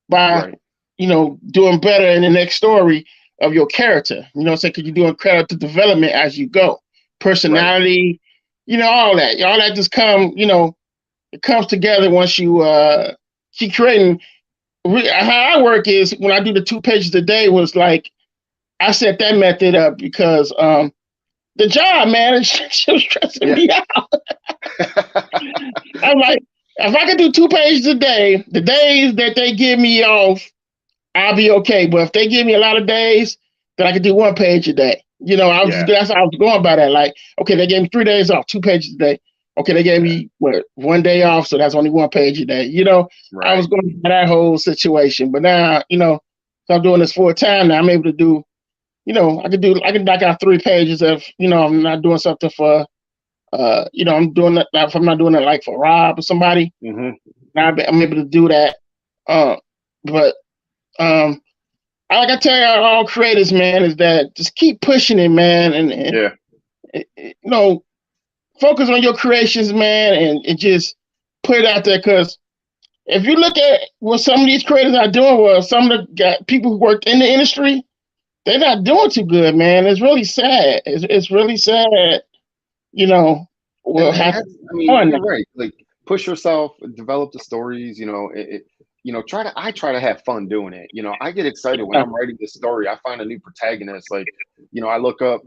by, doing better in the next story of your character. Because you're doing character development as you go. Personality, all that. All that just it comes together once you keep creating. How I work is, when I do the 2 pages a day, was like, I set that method up because the job, man, she was stressing me out. I'm like, if I could do 2 pages a day, the days that they give me off, I'll be okay. But if they give me a lot of days, then I could do 1 page a day. That's how I was going by that. Like, okay, they gave me 3 days off, 2 pages a day. Okay, they gave me 1 day off, so that's only 1 page a day. I was going by that whole situation. But now, so I'm doing this full time now. I'm able to do, I can knock out 3 pages if, I'm not doing something for, I'm doing it, if I'm not doing it like for Rob or somebody, I'm able to do that. But like I tell you, all creators, man, is that just keep pushing it, man, and focus on your creations, man, and just put it out there. Because if you look at what some of these creators are doing, well, some of the people who work in the industry, they're not doing too good, man. It's really sad. It's really sad, Well, you're right. Like, push yourself, develop the stories. I try to have fun doing it. I get excited when I'm writing this story. I find a new protagonist. Like, I look up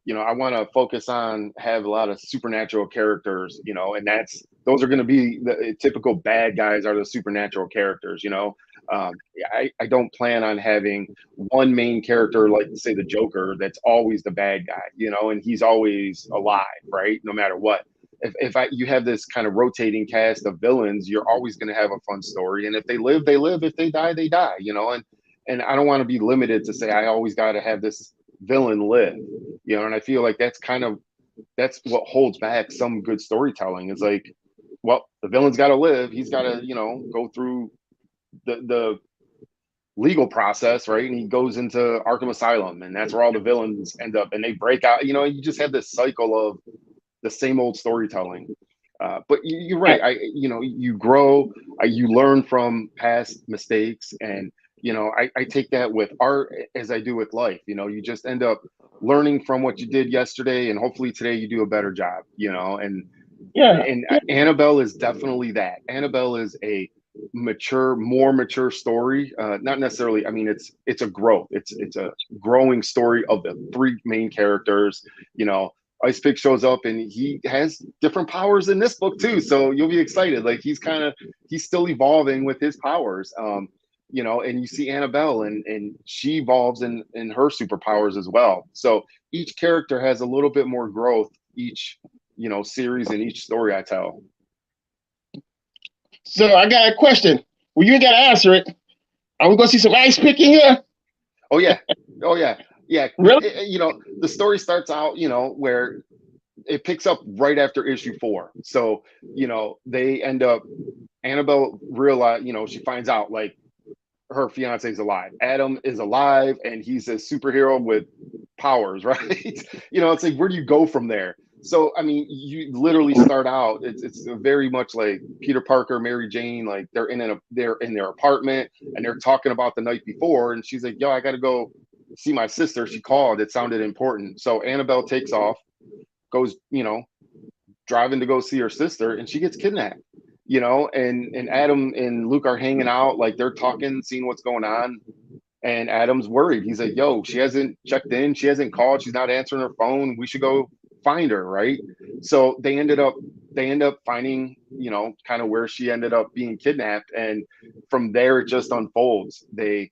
I want to focus on have a lot of supernatural characters, and those are going to be the typical bad guys are the supernatural characters. I don't plan on having one main character like say the Joker that's always the bad guy, and he's always alive, right? No matter what. If you have this kind of rotating cast of villains, you're always going to have a fun story. And if they live, they live. If they die, they die. And I don't want to be limited to say I always got to have this villain live. And I feel like that's what holds back some good storytelling. Is like, well, the villain's got to live. He's got to go through the legal process, right? And he goes into Arkham Asylum, and that's where all the villains end up, and they break out. You just have this cycle of the same old storytelling. But you're right. You grow, you learn from past mistakes, and I take that with art as I do with life. You just end up learning from what you did yesterday, and hopefully today you do a better job. And Yeah. Annabelle is definitely that. Annabelle is a more mature story. Not necessarily. I mean, it's a growth. It's a growing story of the three main characters. Ice Pick shows up and he has different powers in this book too. So you'll be excited. Like he's still evolving with his powers. And you see Annabelle and she evolves in her superpowers as well. So each character has a little bit more growth each, series and each story I tell. So I got a question. Well, you ain't got to answer it. Are we going to see some Ice Pick in here? Oh yeah. Oh yeah. Yeah. Really? The story starts out, where it picks up right after issue 4. So, they end up, Annabelle realize, she finds out like her fiance is alive. Adam is alive and he's a superhero with powers, right? It's like, where do you go from there? So, I mean, you literally start out, it's very much like Peter Parker, Mary Jane, like they're in their apartment and they're talking about the night before. And she's like, yo, I got to go see my sister. She called. It sounded important. So Annabelle takes off, goes, driving to go see her sister, and she gets kidnapped. And Adam and Luke are hanging out, like they're talking, seeing what's going on. And Adam's worried. He's like, yo, she hasn't checked in, she hasn't called, she's not answering her phone. We should go find her, right? So they end up finding, kind of where she ended up being kidnapped. And from there it just unfolds. They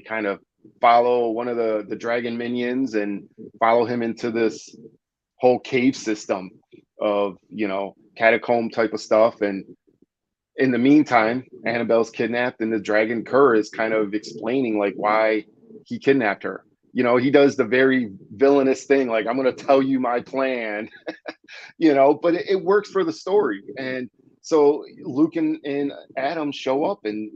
kind of follow one of the dragon minions and follow him into this whole cave system of catacomb type of stuff. And in the meantime, Annabelle's kidnapped, and the dragon Kerr is kind of explaining like why he kidnapped her. He does the very villainous thing, like, I'm going to tell you my plan. But it works for the story. And so Luke and Adam show up, and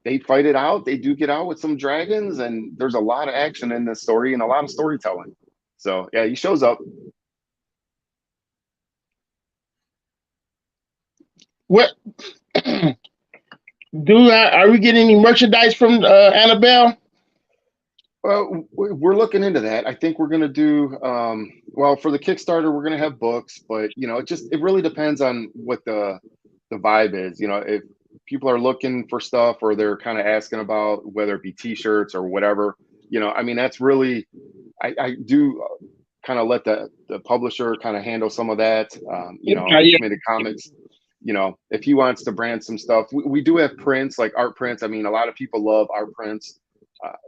they fight it out. They do get out with some dragons, and there's a lot of action in this story and a lot of storytelling. So yeah, he shows up. What are we getting any merchandise from Annabelle? Well, we're looking into that. I think we're going to do well for the Kickstarter. We're going to have books, but it really depends on what the vibe is. If people are looking for stuff or they're kind of asking about whether it be T-shirts or whatever, I mean, that's really I do kind of let the publisher kind of handle some of that. Committed Comics. If he wants to brand some stuff, we do have prints, like art prints. I mean, a lot of people love art prints.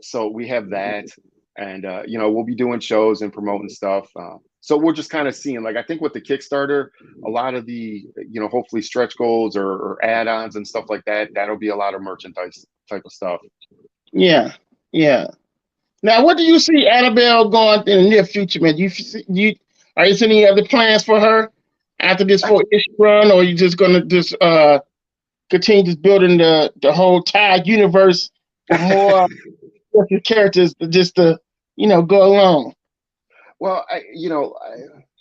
So we have that, and we'll be doing shows and promoting stuff. So we're just kind of seeing, like, I think with the Kickstarter, a lot of the hopefully stretch goals or add-ons and stuff like that. That'll be a lot of merchandise type of stuff. Yeah. Now, what do you see Annabelle going in the near future, man? Are you seeing any other plans for her after this 4-issue run, or are you just gonna just continue just building the whole Tide universe for more characters just to go along? Well,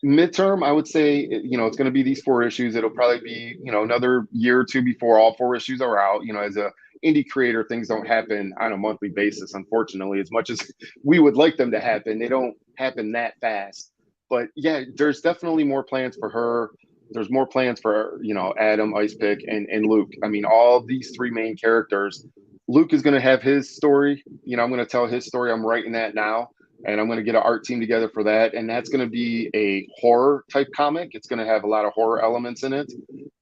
midterm, I would say it's going to be these 4 issues. It'll probably be another year or two before all 4 issues are out. As a indie creator, things don't happen on a monthly basis, unfortunately. As much as we would like them to happen, they don't happen that fast. But yeah, there's definitely more plans for her. There's more plans for Adam, Ice Pick, and Luke. I mean, all these 3 main characters. Luke is going to have his story. I'm going to tell his story. I'm writing that now. and I'm going to get an art team together for that. And that's going to be a horror type comic. It's going to have a lot of horror elements in it.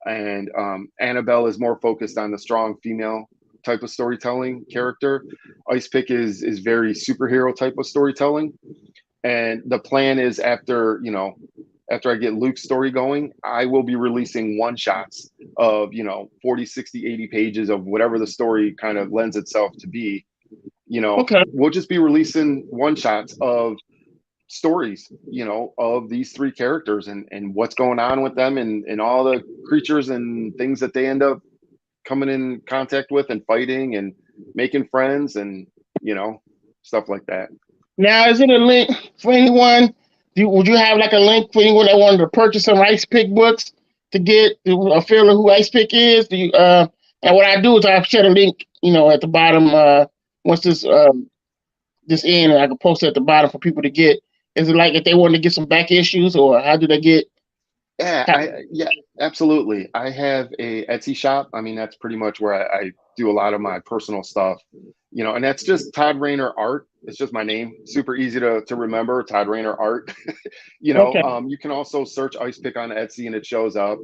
And Annabelle is more focused on the strong female type of storytelling character. Ice Pick is very superhero type of storytelling. And the plan is after I get Luke's story going, I will be releasing one shots of 40, 60, 80 pages of whatever the story kind of lends itself to be. Okay. We'll just be releasing one shots of stories, of these three characters and what's going on with them and all the creatures and things that they end up coming in contact with and fighting and making friends and, stuff like that. Now, is it a link for anyone? Would you have like a link for anyone that wanted to purchase some Ice Pick books to get a feel of who Ice Pick is? And what I do is I share a link, at the bottom. Once this end, and I can post it at the bottom for people to get. Is it like if they want to get some back issues, or how do they get? Yeah, absolutely. I have a Etsy shop. I mean, that's pretty much where I do a lot of my personal stuff, and that's just Todd Rayner Art. It's just my name. Super easy to remember, Todd Rayner Art. Okay. You can also search Ice Pick on Etsy and it shows up.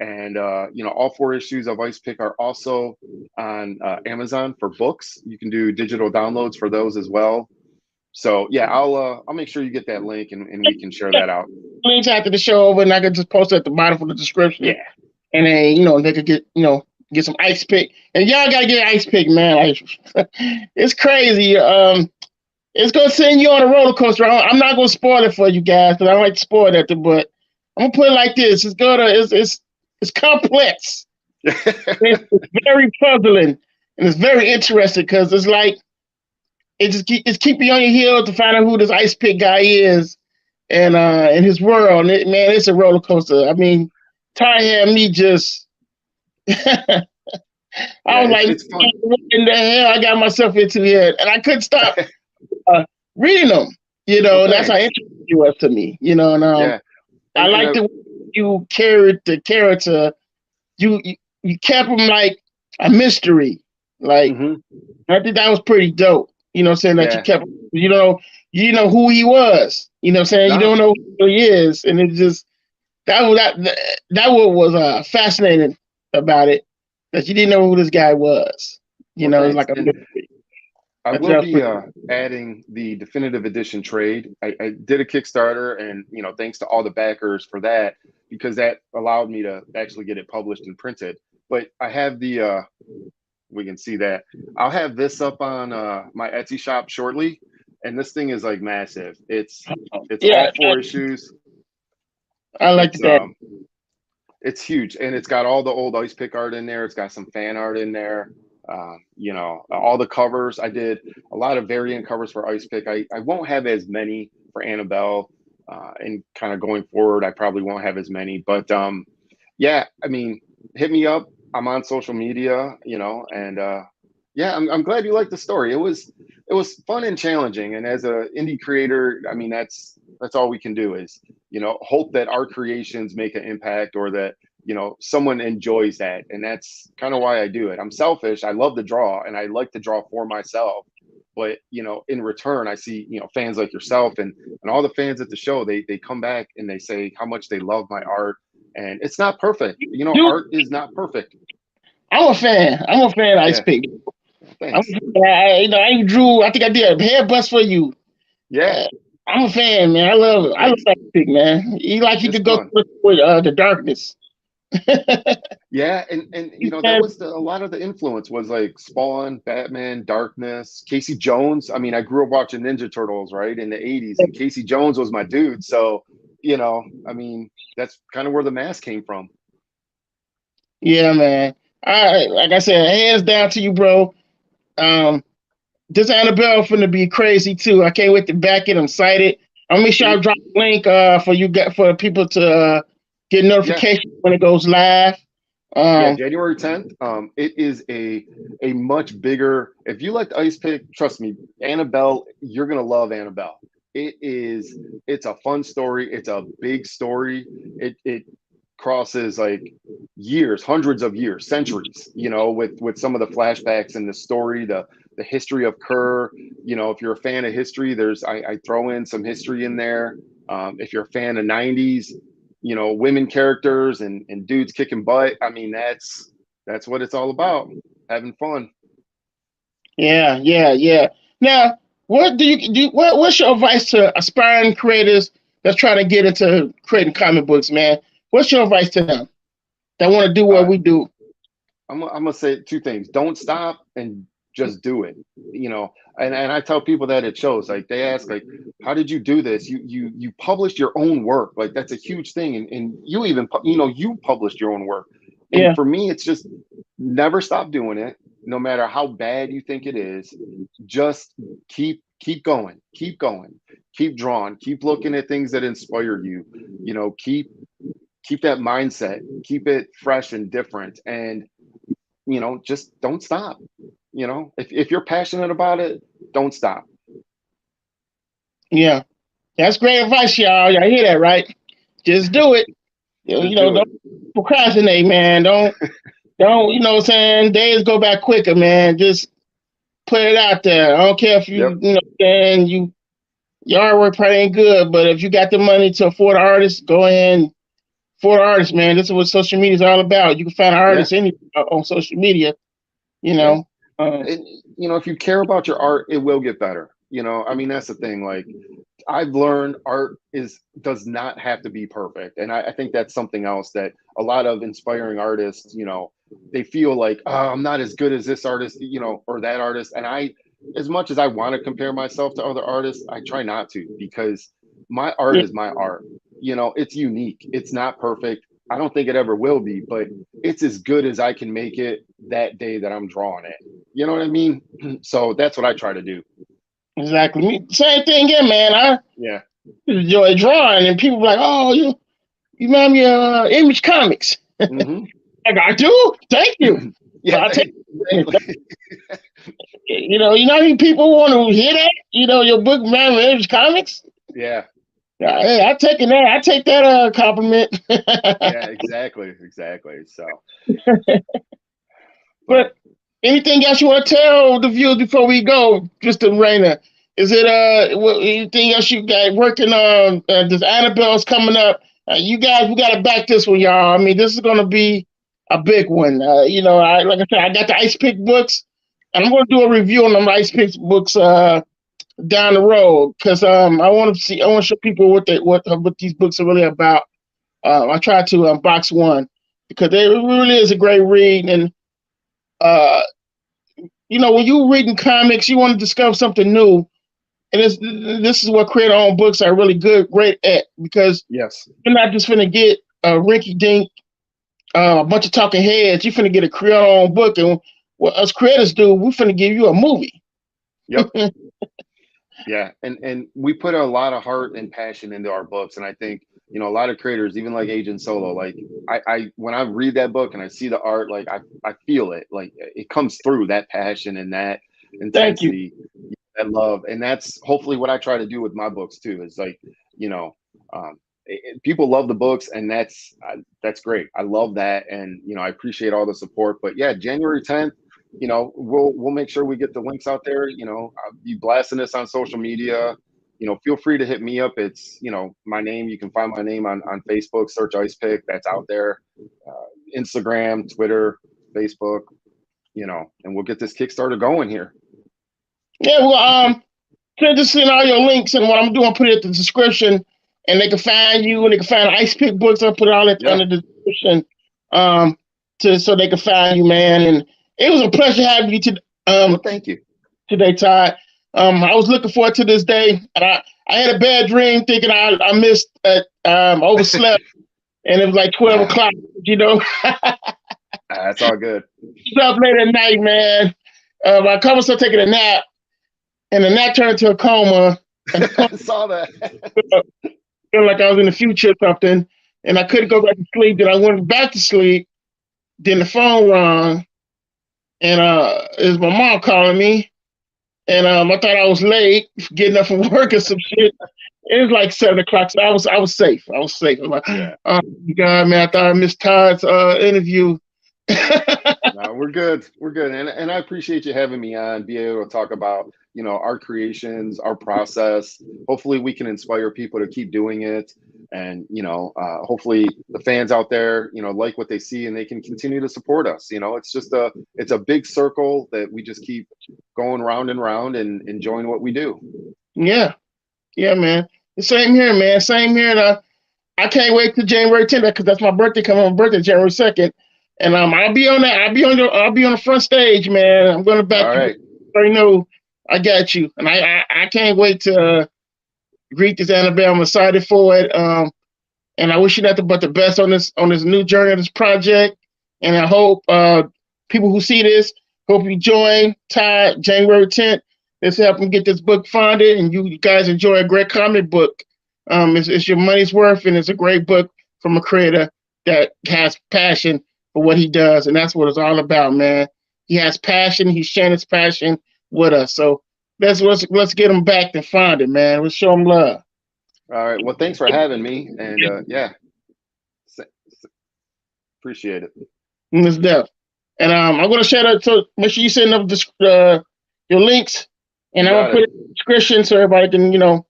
And, all 4 issues of Ice Pick are also on Amazon for books. You can do digital downloads for those as well. So yeah, I'll make sure you get that link and we can share that out. Links after the show over, and I can just post it at the bottom for the description. Yeah. And then they could get some Ice Pick, and y'all gotta get Ice Pick, man. Like, it's crazy. It's gonna send you on a roller coaster. I'm not gonna spoil it for you guys because I don't like to spoil that. But I'm gonna put it like this: it's complex. It's very puzzling and it's very interesting because it's like it's keeping you on your heels to find out who this Ice Pick guy is and in his world. Man, it's a roller coaster. I mean, Ty had me just. I was like, it's fun. what in the hell I got myself into here, and I couldn't stop reading them. That's how interesting you was to me. And I like the way you carried the character. You kept him like a mystery. Like I think that was pretty dope. Saying that you kept, you know who he was. Saying you don't know who he is, and it just that was fascinating about it that you didn't know who this guy was. It's like a mystery. I will be adding the definitive edition trade. I did a Kickstarter, and thanks to all the backers for that, because that allowed me to actually get it published and printed. But I have we can see that. I'll have this up on my Etsy shop shortly, and this thing is like massive. It's all 4 issues. I like that. It's huge, and it's got all the old Ice Pick art in there. It's got some fan art in there. All the covers. I did a lot of variant covers for Ice Pick. I won't have as many for Annabelle, and kind of going forward, I probably won't have as many. But yeah, I mean, hit me up. I'm on social media, and yeah, I'm glad you liked the story. It was fun and challenging, and as an indie creator, I mean, that's all we can do is hope that our creations make an impact, or that someone enjoys that. And that's kind of why I do it. I'm selfish. I love to draw, and I like to draw for myself. But in return, I see fans like yourself and all the fans at the show. They come back and they say how much they love my art, and it's not perfect. Art is not perfect. I'm a fan. I'm a fan of Ice Pick. Thanks. I drew. I think I did a hair bust for you. Yeah. I'm a fan, man. I love it. I love Ice Pick, man. He could go with the darkness. Yeah, and that was a lot of the influence was like Spawn, Batman, Darkness, Casey Jones. I mean, I grew up watching Ninja Turtles, right, in the 80s, and Casey Jones was my dude. So, I mean, that's kind of where the mask came from. Yeah, man. Like I said, hands down to you, bro. This Annabelle finna be crazy too. I can't wait to back it. I'm excited. I'll make sure I drop a link for people to get notification when it goes live. January 10th. It is a much bigger. If you liked Ice Pick, trust me, Annabelle, you're gonna love Annabelle. It's a fun story. It's a big story. It crosses like years, hundreds of years, centuries. With some of the flashbacks in the story, the the history of Kerr. You know, if you're a fan of history, I throw in some history in there. If you're a fan of 90s, you know, women characters and dudes kicking butt. I mean, that's what it's all about. Having fun. Yeah, yeah, yeah. Now, what do you do? What's your advice to aspiring creators that's trying to get into creating comic books, man? What's your advice to them that want to do what Uh, we do? I'm gonna say two things. Don't stop and just do it. You know, and I tell people that it shows. Like they ask, like, how did you do this? You published your own work. Like that's a huge thing. And you even you published your own work. And Yeah, for me, it's just never stop doing it, no matter how bad you think it is. Just keep going, keep drawing, keep looking at things that inspire you. You know, keep that mindset, keep it fresh and different, and just don't stop. You know, if you're passionate about it, don't stop. yeah. That's great advice, y'all. Y'all hear that, right? Just do it. Just do Don't it. procrastinate, man. Don't, what I'm saying? Days go back quicker, man. Just put it out there. I don't care if Yep. and your artwork probably ain't good, but if you got the money to afford an artist, go ahead and afford an artist, man. This is what social media is all about. You can find an Yeah. artist on social media, you Yeah. know. And if you care about your art, it will get better. I mean, that's the thing. Like, I've learned art does not have to be perfect. And I think that's something else that a lot of inspiring artists, they feel like, oh, I'm not as good as this artist, or that artist. And as much as I want to compare myself to other artists, I try not to, because my art Yeah, is my art. It's unique. It's not perfect. I don't think it ever will be, but it's as good as I can make it that day that I'm drawing it. You know what I mean? So that's what I try to do. exactly. Same thing here, man. I Yeah. enjoy drawing, and people be like, "Oh, you remind me of Image Comics." Mm-hmm. Like, I do. Thank you. Yeah, I take. exactly. You know how many people want to hear that? Your book, man, with Image Comics. Yeah, Hey, I take that. I take that compliment. yeah, exactly. So, but But anything else you want to tell the viewers before we go, Mr. Rayner? Is it anything else you got working on? This Annabelle's coming up. You guys, we got to back this one, y'all. I mean, this is going to be a big one. Like I said, I got the Ice Pick books, and I'm going to do a review on them Ice Pick books down the road, because I want to show people what these books are really about. I tried to unbox one because it really is a great read, and uh, when you're reading comics, you want to discover something new. And this is what creator owned books are really great at, because yes, you're not just finna get a rinky dink, a bunch of talking heads. You're finna get a creator owned book. And what us creators do, we finna give you a movie. yep, yeah, and we put a lot of heart and passion into our books, and I think a lot of creators, even like Agent Solo, like I when I read that book and I see the art, like I feel it, like it comes through, that passion and that Thank you. intensity, that love, and that's hopefully what I try to do with my books too. Is like, people love the books, and that's great. I love that, and I appreciate all the support. But yeah, January 10th, we'll make sure we get the links out there. I'll be blasting this on social media. Feel free to hit me up. It's my name. You can find my name on Facebook. Search Ice Pick. That's out there. Instagram, Twitter, Facebook. And we'll get this Kickstarter going here. Yeah, well, just send all your links, and what I'm doing, put it in the description, and they can find you, and they can find Ice Pick books. I'll put it all Yeah. under the description, so they can find you, man. And it was a pleasure having you Well, thank you. today, Todd. I was looking forward to this day, and I had a bad dream thinking I missed, overslept, and it was like 12 o'clock. That's all good. Up late at night, man. I caught myself taking a nap, and the nap turned into a coma. And I saw that. Feel like I was in the future or something, and I couldn't go back to sleep. Then I went back to sleep. Then the phone rang, and it was my mom calling me, and I thought I was late getting up from work or some shit. It was like 7 o'clock, so I was safe. I was safe. I'm like, Yeah. oh my God, man! I thought I missed Todd's interview. No, we're good. We're good. And I appreciate you having me on, be able to talk about, our creations, our process. Hopefully we can inspire people to keep doing it. And, hopefully the fans out there, like what they see and they can continue to support us. It's a big circle that we just keep going round and round and enjoying what we do. Yeah, yeah, man. The same here, man. Same here. And I can't wait till January 10th because that's my birthday. Coming on my birthday, January 2nd. And I'll be on that. I'll be on the front stage, man. I'm gonna back All you. right. I already know I got you, and I can't wait to greet this Annabelle. I'm excited for it. And I wish you nothing but the best on this new journey of this project. And I hope people who see this hope you join Todd January 10th. Let's help him get this book funded, and you guys enjoy a great comic book. It's your money's worth, and it's a great book from a creator that has passion for what he does, and that's what it's all about, man. He has passion. He's sharing his passion with us. So let's get him back to find it, man. Let's show him love. All right. Well, thanks for having me. And yeah, appreciate it. It's death. And I'm gonna share that. So make sure you send up your links, and I'm gonna put it in the description so everybody can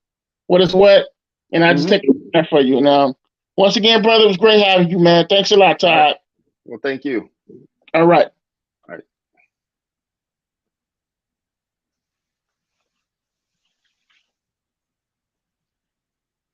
what is what. And I just take that for you. And once again, brother, it was great having you, man. Thanks a lot, Todd. All right. Well, thank you. All right.